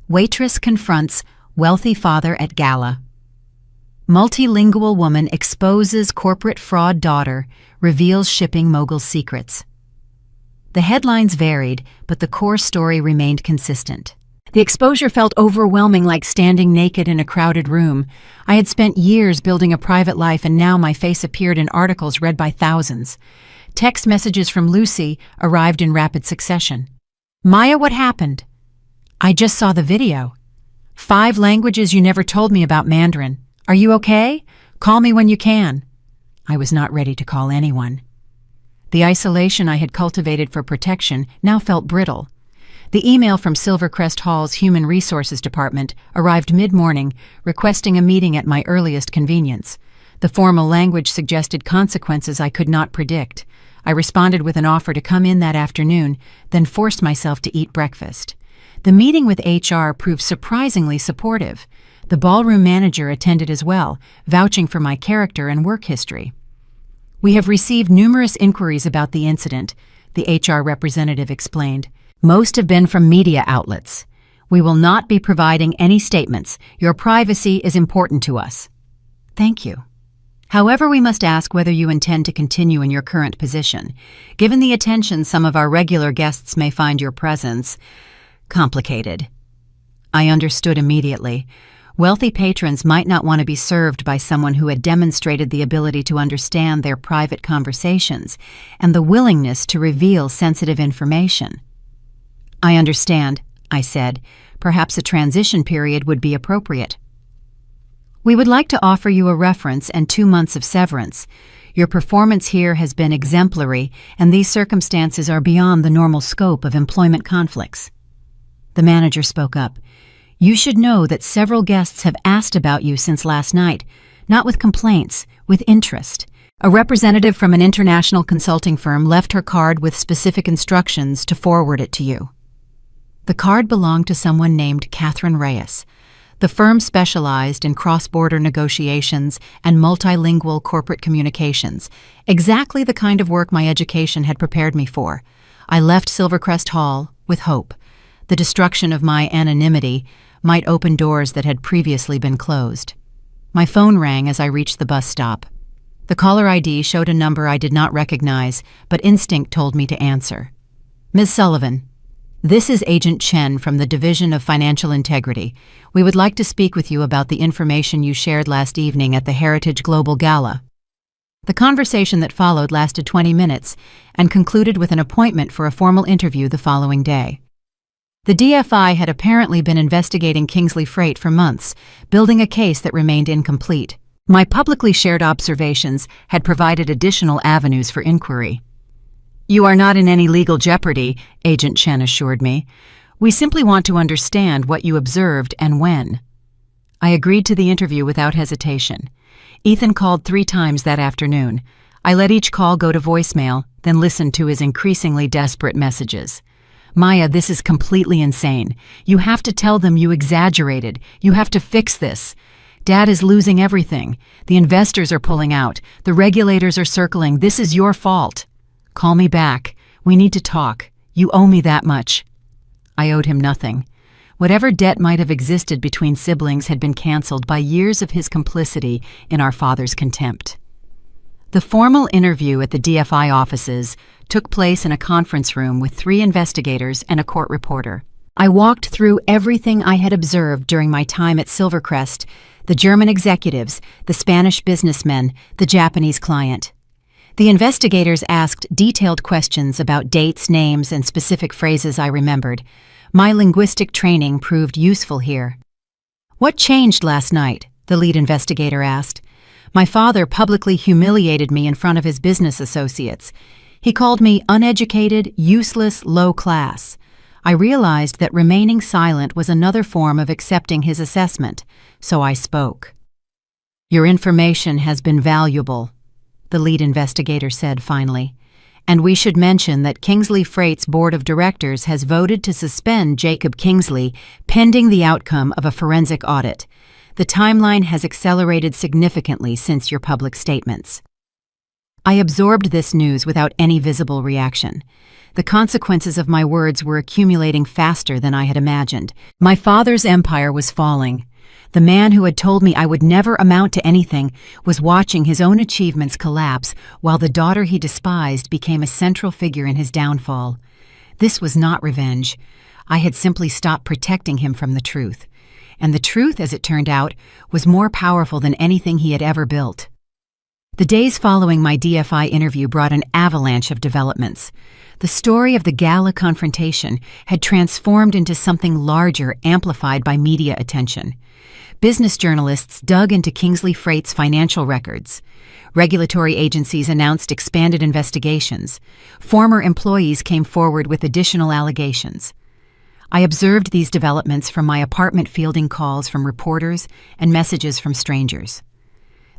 Waitress confronts wealthy father at gala. Multilingual woman exposes corporate fraud daughter, reveals shipping mogul secrets. The headlines varied, but the core story remained consistent. The exposure felt overwhelming, like standing naked in a crowded room. I had spent years building a private life, and now my face appeared in articles read by thousands. Text messages from Lucy arrived in rapid succession. "Maya, what happened?" "I just saw the video." "5 languages you never told me about Mandarin. Are you okay? Call me when you can." I was not ready to call anyone. The isolation I had cultivated for protection now felt brittle. The email from Silvercrest Hall's Human Resources Department arrived mid-morning, requesting a meeting at my earliest convenience. The formal language suggested consequences I could not predict. I responded with an offer to come in that afternoon, then forced myself to eat breakfast. The meeting with HR proved surprisingly supportive. The ballroom manager attended as well, vouching for my character and work history. "We have received numerous inquiries about the incident," the HR representative explained. "Most have been from media outlets. We will not be providing any statements. Your privacy is important to us." "Thank you. However, we must ask whether you intend to continue in your current position. Given the attention some of our regular guests may find your presence complicated." I understood immediately. Wealthy patrons might not want to be served by someone who had demonstrated the ability to understand their private conversations and the willingness to reveal sensitive information. "I understand," I said. "Perhaps a transition period would be appropriate." "We would like to offer you a reference and 2 months of severance. Your performance here has been exemplary, and these circumstances are beyond the normal scope of employment conflicts." The manager spoke up. "You should know that several guests have asked about you since last night, not with complaints, with interest. A representative from an international consulting firm left her card with specific instructions to forward it to you. The card belonged to someone named Catherine Reyes. The firm specialized in cross-border negotiations and multilingual corporate communications, exactly the kind of work my education had prepared me for. I left Silvercrest Hall with hope. The destruction of my anonymity might open doors that had previously been closed. My phone rang as I reached the bus stop. The caller ID showed a number I did not recognize, but instinct told me to answer. Ms. Sullivan, this is Agent Chen from the Division of Financial Integrity. We would like to speak with you about the information you shared last evening at the Heritage Global Gala. The conversation that followed lasted 20 minutes and concluded with an appointment for a formal interview the following day. The DFI had apparently been investigating Kingsley Freight for months, building a case that remained incomplete. My publicly shared observations had provided additional avenues for inquiry. You are not in any legal jeopardy, Agent Chen assured me. We simply want to understand what you observed and when. I agreed to the interview without hesitation. Ethan called 3 times that afternoon. I let each call go to voicemail, then listened to his increasingly desperate messages. Maya, this is completely insane. You have to tell them you exaggerated. You have to fix this. Dad is losing everything. The investors are pulling out. The regulators are circling. This is your fault. Call me back. We need to talk. You owe me that much. I owed him nothing. Whatever debt might have existed between siblings had been canceled by years of his complicity in our father's contempt. The formal interview at the DFI offices took place in a conference room with 3 investigators and a court reporter. I walked through everything I had observed during my time at Silvercrest: the German executives, the Spanish businessmen, the Japanese client. The investigators asked detailed questions about dates, names, and specific phrases I remembered. My linguistic training proved useful here. What changed last night? The lead investigator asked. My father publicly humiliated me in front of his business associates. He called me uneducated, useless, low class. I realized that remaining silent was another form of accepting his assessment, so I spoke. Your information has been valuable, the lead investigator said finally, and we should mention that Kingsley Freight's board of directors has voted to suspend Jacob Kingsley pending the outcome of a forensic audit. The timeline has accelerated significantly since your public statements. I absorbed this news without any visible reaction. The consequences of my words were accumulating faster than I had imagined. My father's empire was falling. The man who had told me I would never amount to anything was watching his own achievements collapse while the daughter he despised became a central figure in his downfall. This was not revenge. I had simply stopped protecting him from the truth. And the truth, as it turned out, was more powerful than anything he had ever built. The days following my DFI interview brought an avalanche of developments. The story of the gala confrontation had transformed into something larger, amplified by media attention. Business journalists dug into Kingsley Freight's financial records. Regulatory agencies announced expanded investigations. Former employees came forward with additional allegations. I observed these developments from my apartment, fielding calls from reporters and messages from strangers.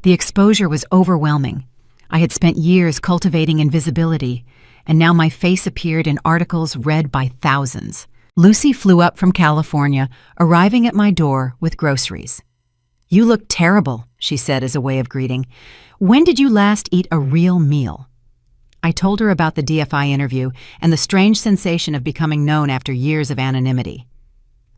The exposure was overwhelming. I had spent years cultivating invisibility, and now my face appeared in articles read by thousands. Lucy flew up from California, arriving at my door with groceries. You look terrible, she said as a way of greeting. When did you last eat a real meal? I told her about the DFI interview and the strange sensation of becoming known after years of anonymity.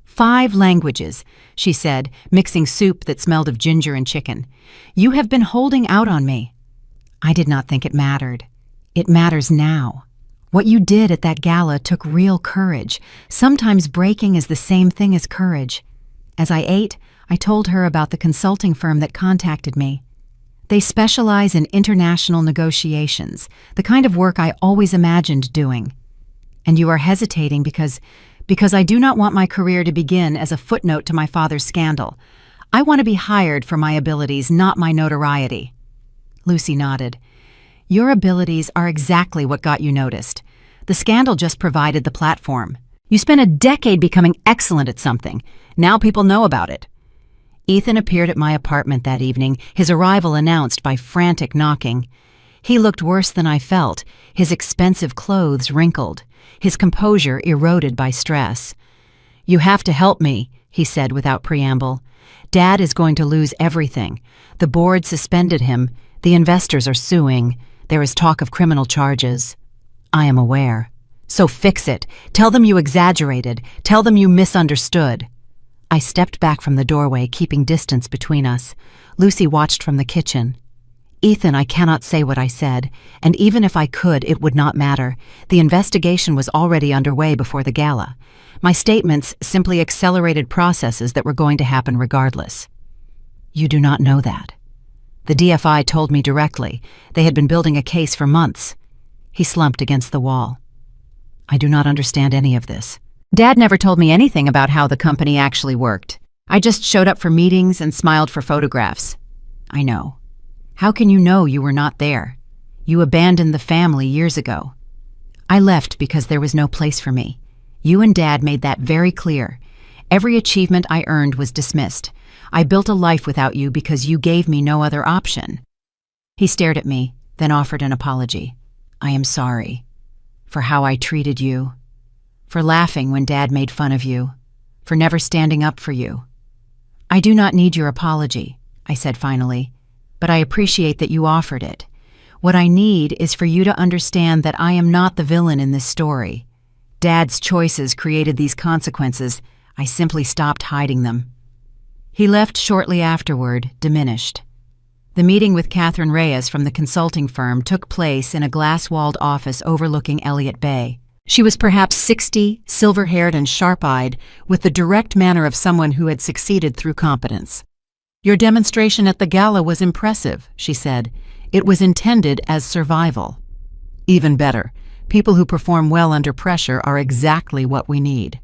5 languages, she said, mixing soup that smelled of ginger and chicken. You have been holding out on me. I did not think it mattered. It matters now. What you did at that gala took real courage. Sometimes breaking is the same thing as courage. As I ate, I told her about the consulting firm that contacted me. They specialize in international negotiations, the kind of work I always imagined doing. And you are hesitating because I do not want my career to begin as a footnote to my father's scandal. I want to be hired for my abilities, not my notoriety. Lucy nodded. Your abilities are exactly what got you noticed. The scandal just provided the platform. You spent a decade becoming excellent at something. Now people know about it. Ethan appeared at my apartment that evening, his arrival announced by frantic knocking. He looked worse than I felt, his expensive clothes wrinkled, his composure eroded by stress. "You have to help me," he said without preamble. "Dad is going to lose everything. The board suspended him. The investors are suing. There is talk of criminal charges." "I am aware." "So fix it. Tell them you exaggerated. Tell them you misunderstood." I stepped back from the doorway, keeping distance between us. Lucy watched from the kitchen. "Ethan, I cannot say what I said, and even if I could, it would not matter. The investigation was already underway before the gala. My statements simply accelerated processes that were going to happen regardless." "You do not know that." "The DFI told me directly. They had been building a case for months." He slumped against the wall. "I do not understand any of this. Dad never told me anything about how the company actually worked. I just showed up for meetings and smiled for photographs." "I know. How can you know you were not there? You abandoned the family years ago." "I left because there was no place for me. You and Dad made that very clear. Every achievement I earned was dismissed. I built a life without you because you gave me no other option." He stared at me, then offered an apology. "I am sorry. For how I treated you. For laughing when Dad made fun of you. For never standing up for you." "I do not need your apology," I said finally, "but I appreciate that you offered it. What I need is for you to understand that I am not the villain in this story. Dad's choices created these consequences. I simply stopped hiding them." He left shortly afterward, diminished. The meeting with Catherine Reyes from the consulting firm took place in a glass-walled office overlooking Elliott Bay. She was perhaps 60, silver-haired and sharp-eyed, with the direct manner of someone who had succeeded through competence. "Your demonstration at the gala was impressive," she said. "It was intended as survival." "Even better. People who perform well under pressure are exactly what we need."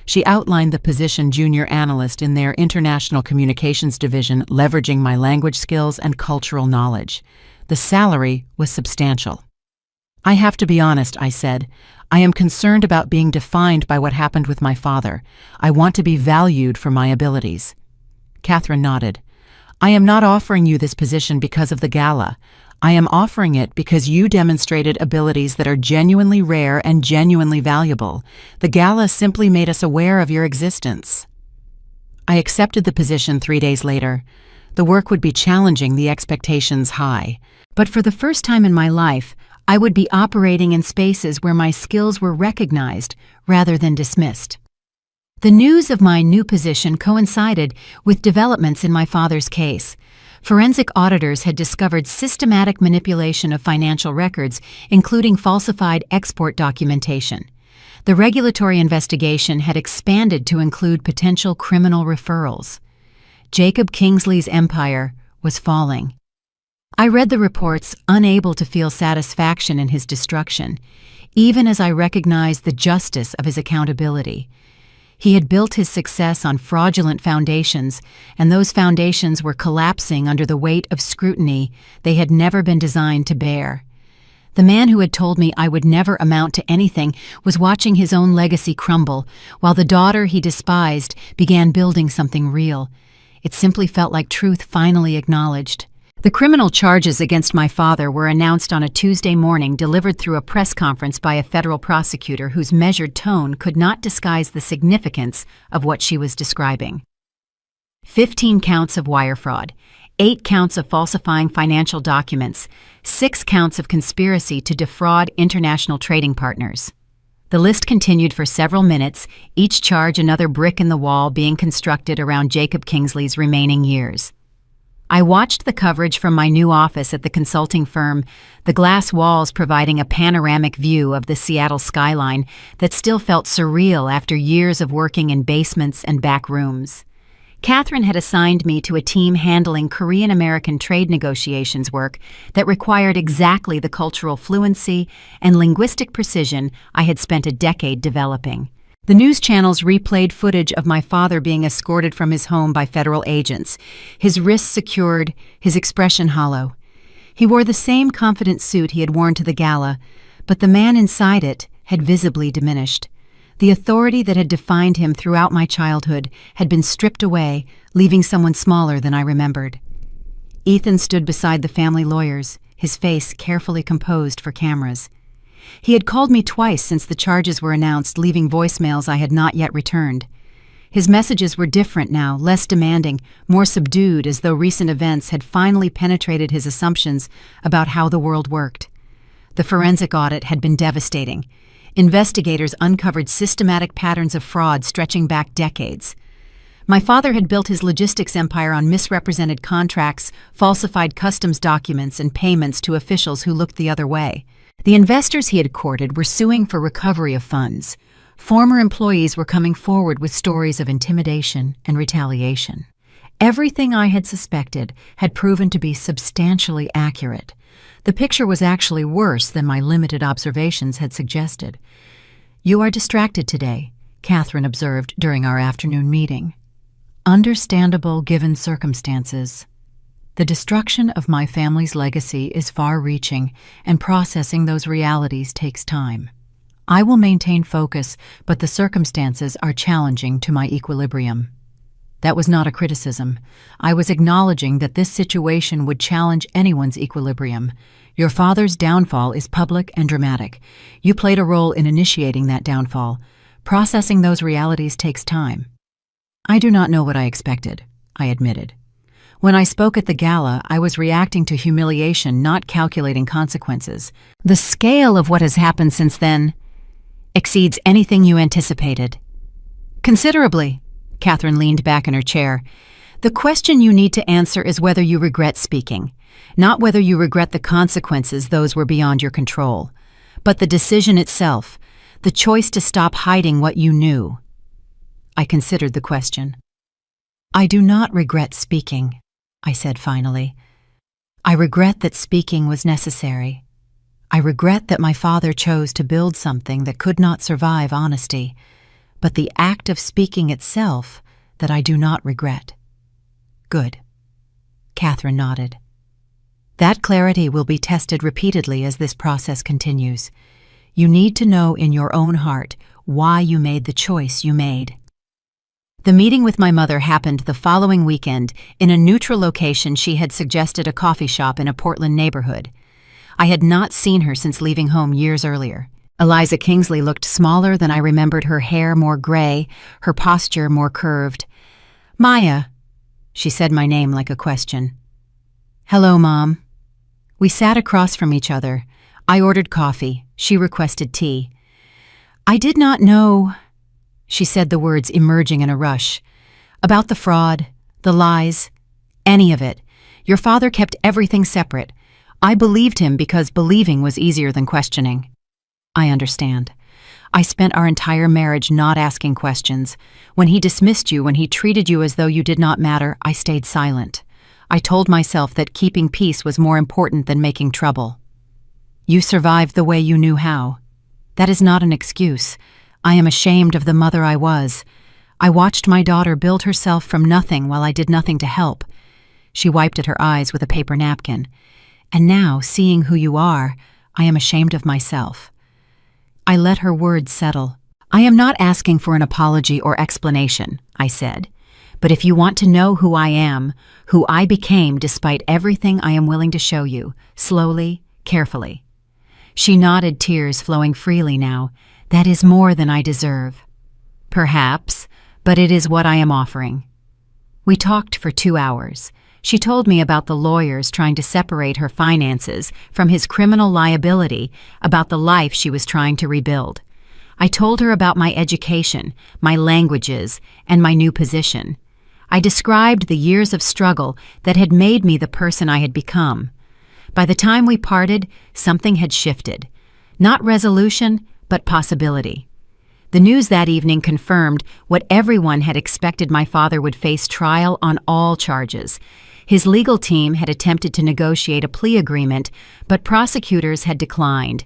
She outlined the position junior analyst in their international communications division, leveraging my language skills and cultural knowledge. The salary was substantial. "I have to be honest," I said. "I am concerned about being defined by what happened with my father. I want to be valued for my abilities." Catherine nodded. "I am not offering you this position because of the gala. I am offering it because you demonstrated abilities that are genuinely rare and genuinely valuable. The gala simply made us aware of your existence." I accepted the position 3 days later. The work would be challenging, the expectations high. But for the first time in my life, I would be operating in spaces where my skills were recognized rather than dismissed. The news of my new position coincided with developments in my father's case. Forensic auditors had discovered systematic manipulation of financial records, including falsified export documentation. The regulatory investigation had expanded to include potential criminal referrals. Jacob Kingsley's empire was falling. I read the reports, unable to feel satisfaction in his destruction, even as I recognized the justice of his accountability. He had built his success on fraudulent foundations, and those foundations were collapsing under the weight of scrutiny they had never been designed to bear. The man who had told me I would never amount to anything was watching his own legacy crumble, while the daughter he despised began building something real. It simply felt like truth finally acknowledged. The criminal charges against my father were announced on a Tuesday morning, delivered through a press conference by a federal prosecutor whose measured tone could not disguise the significance of what she was describing. 15 counts of wire fraud, 8 counts of falsifying financial documents, 6 counts of conspiracy to defraud international trading partners. The list continued for several minutes, each charge another brick in the wall being constructed around Jacob Kingsley's remaining years. I watched the coverage from my new office at the consulting firm, the glass walls providing a panoramic view of the Seattle skyline that still felt surreal after years of working in basements and back rooms. Catherine had assigned me to a team handling Korean-American trade negotiations work that required exactly the cultural fluency and linguistic precision I had spent a decade developing. The news channels replayed footage of my father being escorted from his home by federal agents, his wrists secured, his expression hollow. He wore the same confident suit he had worn to the gala, but the man inside it had visibly diminished. The authority that had defined him throughout my childhood had been stripped away, leaving someone smaller than I remembered. Ethan stood beside the family lawyers, his face carefully composed for cameras. He had called me twice since the charges were announced, leaving voicemails I had not yet returned. His messages were different now, less demanding, more subdued, as though recent events had finally penetrated his assumptions about how the world worked. The forensic audit had been devastating. Investigators uncovered systematic patterns of fraud stretching back decades. My father had built his logistics empire on misrepresented contracts, falsified customs documents, and payments to officials who looked the other way. The investors he had courted were suing for recovery of funds. Former employees were coming forward with stories of intimidation and retaliation. Everything I had suspected had proven to be substantially accurate. The picture was actually worse than my limited observations had suggested. "You are distracted today," Catherine observed during our afternoon meeting. Understandable given circumstances. The destruction of my family's legacy is far-reaching, and processing those realities takes time. I will maintain focus, but the circumstances are challenging to my equilibrium. That was not a criticism. I was acknowledging that this situation would challenge anyone's equilibrium. Your father's downfall is public and dramatic. You played a role in initiating that downfall. Processing those realities takes time. I do not know what I expected, I admitted. When I spoke at the gala, I was reacting to humiliation, not calculating consequences. The scale of what has happened since then exceeds anything you anticipated. Considerably. Catherine leaned back in her chair. The question you need to answer is whether you regret speaking, not whether you regret the consequences. Those were beyond your control, but the decision itself, the choice to stop hiding what you knew. I considered the question. I do not regret speaking, I said finally. I regret that speaking was necessary. I regret that my father chose to build something that could not survive honesty, but the act of speaking itself that I do not regret. Good. Catherine nodded. That clarity will be tested repeatedly as this process continues. You need to know in your own heart why you made the choice you made. The meeting with my mother happened the following weekend in a neutral location. She had suggested a coffee shop in a Portland neighborhood. I had not seen her since leaving home years earlier. Eliza Kingsley looked smaller than I remembered, her hair more gray, her posture more curved. Maya, she said my name like a question. Hello, Mom. We sat across from each other. I ordered coffee. She requested tea. I did not know, she said, the words emerging in a rush, about the fraud, the lies, any of it. Your father kept everything separate. I believed him because believing was easier than questioning. I understand. I spent our entire marriage not asking questions. When he dismissed you, when he treated you as though you did not matter, I stayed silent. I told myself that keeping peace was more important than making trouble. You survived the way you knew how. That is not an excuse. I am ashamed of the mother I was. I watched my daughter build herself from nothing while I did nothing to help. She wiped at her eyes with a paper napkin. And now, seeing who you are, I am ashamed of myself. I let her words settle. I am not asking for an apology or explanation, I said. But if you want to know who I am, who I became despite everything, I am willing to show you, slowly, carefully. She nodded, tears flowing freely now. That is more than I deserve. Perhaps, but it is what I am offering. We talked for 2 hours. She told me about the lawyers trying to separate her finances from his criminal liability, about the life she was trying to rebuild. I told her about my education, my languages, and my new position. I described the years of struggle that had made me the person I had become. By the time we parted, something had shifted. Not resolution, but possibility. The news that evening confirmed what everyone had expected. My father would face trial on all charges. His legal team had attempted to negotiate a plea agreement, but prosecutors had declined.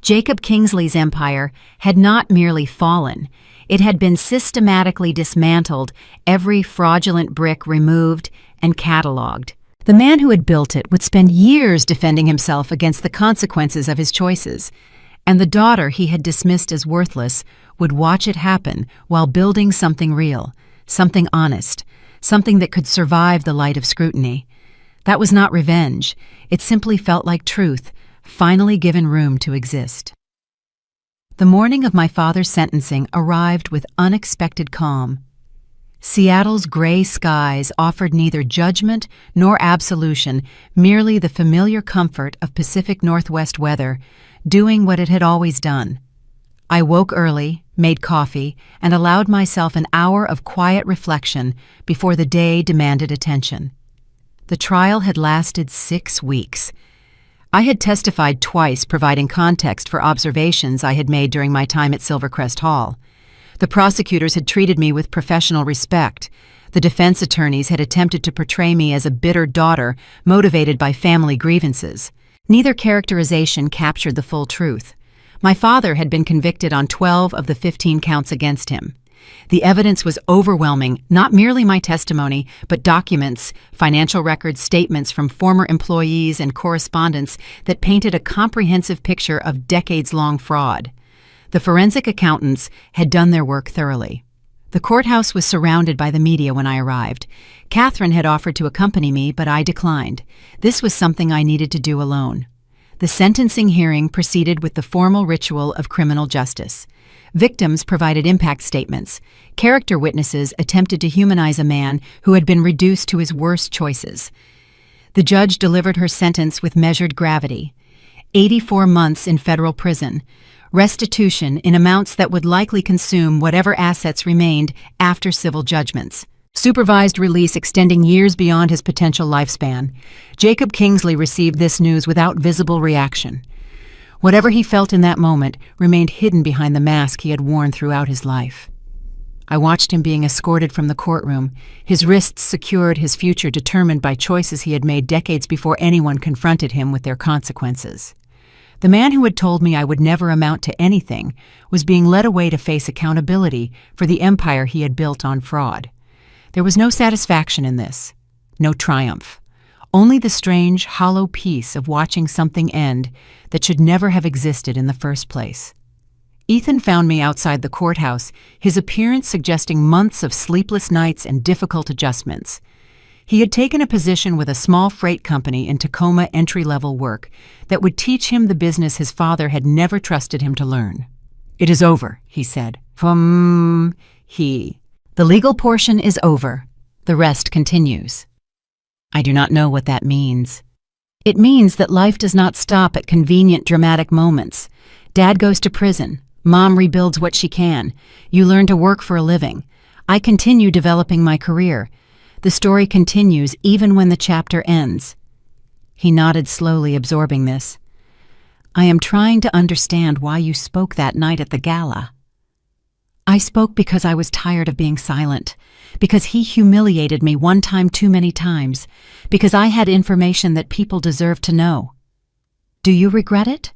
Jacob Kingsley's empire had not merely fallen. It had been systematically dismantled, every fraudulent brick removed and catalogued. The man who had built it would spend years defending himself against the consequences of his choices, and the daughter he had dismissed as worthless would watch it happen while building something real, something honest, something that could survive the light of scrutiny. That was not revenge. It simply felt like truth, finally given room to exist. The morning of my father's sentencing arrived with unexpected calm. Seattle's gray skies offered neither judgment nor absolution, merely the familiar comfort of Pacific Northwest weather, doing what it had always done. I woke early, made coffee, and allowed myself an hour of quiet reflection before the day demanded attention. The trial had lasted 6 weeks. I had testified twice, providing context for observations I had made during my time at Silvercrest Hall. The prosecutors had treated me with professional respect. The defense attorneys had attempted to portray me as a bitter daughter motivated by family grievances. Neither characterization captured the full truth. My father had been convicted on 12 of the 15 counts against him. The evidence was overwhelming, not merely my testimony, but documents, financial records, statements from former employees, and correspondence that painted a comprehensive picture of decades-long fraud. The forensic accountants had done their work thoroughly. The courthouse was surrounded by the media when I arrived. Catherine had offered to accompany me, but I declined. This was something I needed to do alone. The sentencing hearing proceeded with the formal ritual of criminal justice. Victims provided impact statements. Character witnesses attempted to humanize a man who had been reduced to his worst choices. The judge delivered her sentence with measured gravity. 84 months in federal prison. Restitution in amounts that would likely consume whatever assets remained after civil judgments. Supervised release extending years beyond his potential lifespan. Jacob Kingsley received this news without visible reaction. Whatever he felt in that moment remained hidden behind the mask he had worn throughout his life. I watched him being escorted from the courtroom, his wrists secured, his future determined by choices he had made decades before anyone confronted him with their consequences. The man who had told me I would never amount to anything was being led away to face accountability for the empire he had built on fraud. There was no satisfaction in this, no triumph, only the strange, hollow peace of watching something end that should never have existed in the first place. Ethan found me outside the courthouse, his appearance suggesting months of sleepless nights and difficult adjustments. He had taken a position with a small freight company in Tacoma, entry-level work that would teach him the business his father had never trusted him to learn. "It is over," he said. The legal portion is over. The rest continues." I do not know what that means. It means that life does not stop at convenient, dramatic moments. Dad goes to prison. Mom rebuilds what she can. You learn to work for a living. I continue developing my career. The story continues even when the chapter ends. He nodded slowly, absorbing this. "I am trying to understand why you spoke that night at the gala." I spoke because I was tired of being silent, because he humiliated me one time too many times, because I had information that people deserve to know. "Do you regret it?"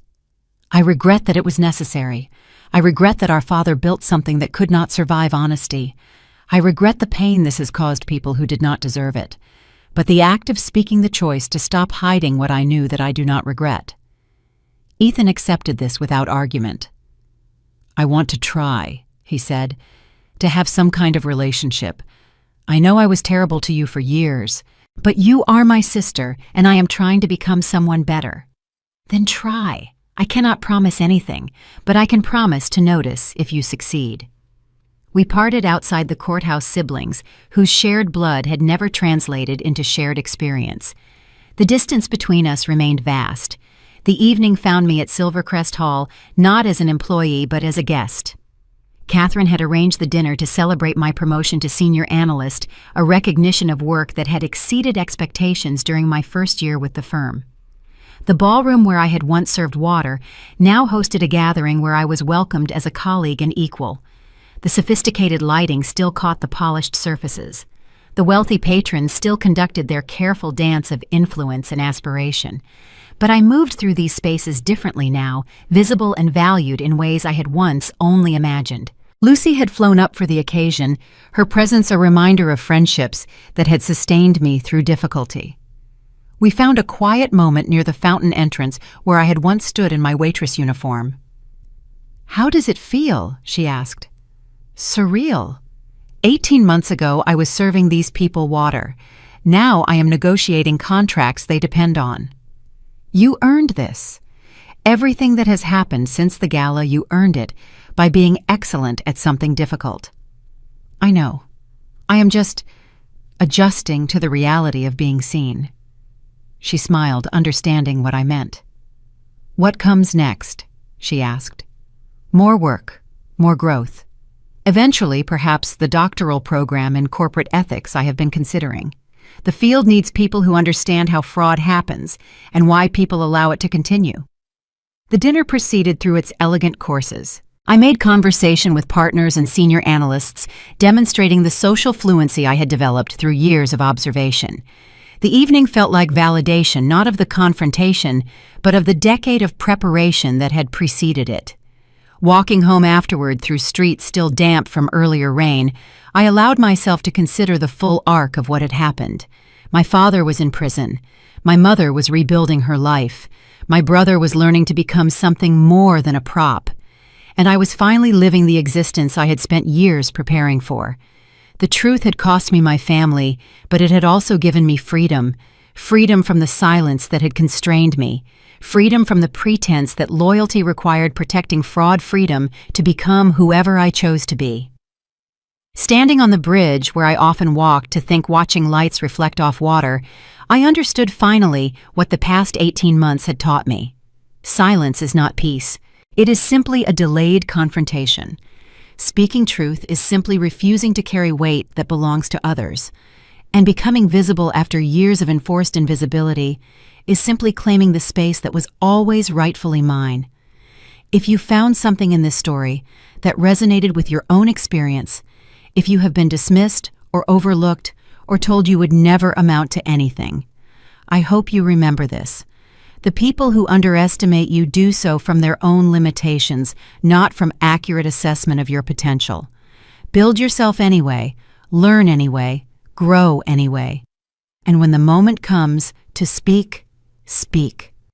"I regret that it was necessary. I regret that our father built something that could not survive honesty. I regret the pain this has caused people who did not deserve it. But the act of speaking the choice to stop hiding what I knew that I do not regret." Ethan accepted this without argument. "I want to try," he said, "to have some kind of relationship. I know I was terrible to you for years, but you are my sister, and I am trying to become someone better." "Then try. I cannot promise anything, but I can promise to notice if you succeed." We parted outside the courthouse, siblings whose shared blood had never translated into shared experience. The distance between us remained vast. The evening found me at Silvercrest Hall, not as an employee but as a guest. Catherine had arranged the dinner to celebrate my promotion to senior analyst, a recognition of work that had exceeded expectations during my first year with the firm. The ballroom where I had once served water now hosted a gathering where I was welcomed as a colleague and equal. The sophisticated lighting still caught the polished surfaces. The wealthy patrons still conducted their careful dance of influence and aspiration. But I moved through these spaces differently now, visible and valued in ways I had once only imagined. Lucy had flown up for the occasion, her presence a reminder of friendships that had sustained me through difficulty. We found a quiet moment near the fountain entrance where I had once stood in my waitress uniform. "How does it feel?" she asked. "Surreal. 18 months ago, I was serving these people water. Now I am negotiating contracts they depend on. You earned this. Everything that has happened since the gala, you earned it by being excellent at something difficult. I know. I am just adjusting to the reality of being seen. She smiled, understanding what I meant. What comes next? She asked. More work, more growth. Eventually, perhaps the doctoral program in corporate ethics I have been considering. The field needs people who understand how fraud happens and why people allow it to continue. The dinner proceeded through its elegant courses. I made conversation with partners and senior analysts, demonstrating the social fluency I had developed through years of observation. The evening felt like validation, not of the confrontation, but of the decade of preparation that had preceded it. Walking home afterward through streets still damp from earlier rain, I allowed myself to consider the full arc of what had happened. My father was in prison. My mother was rebuilding her life. My brother was learning to become something more than a prop. And I was finally living the existence I had spent years preparing for. The truth had cost me my family, but it had also given me freedom. Freedom from the silence that had constrained me. Freedom from the pretense that loyalty required protecting fraud freedom to become whoever I chose to be. Standing on the bridge where I often walked to think, watching lights reflect off water, I understood finally what the past 18 months had taught me. Silence is not peace. It is simply a delayed confrontation. Speaking truth is simply refusing to carry weight that belongs to others. And becoming visible after years of enforced invisibility is simply claiming the space that was always rightfully mine. If you found something in this story that resonated with your own experience, if you have been dismissed or overlooked or told you would never amount to anything, I hope you remember this. The people who underestimate you do so from their own limitations, not from accurate assessment of your potential. Build yourself anyway, learn anyway, grow anyway. And when the moment comes to speak, speak.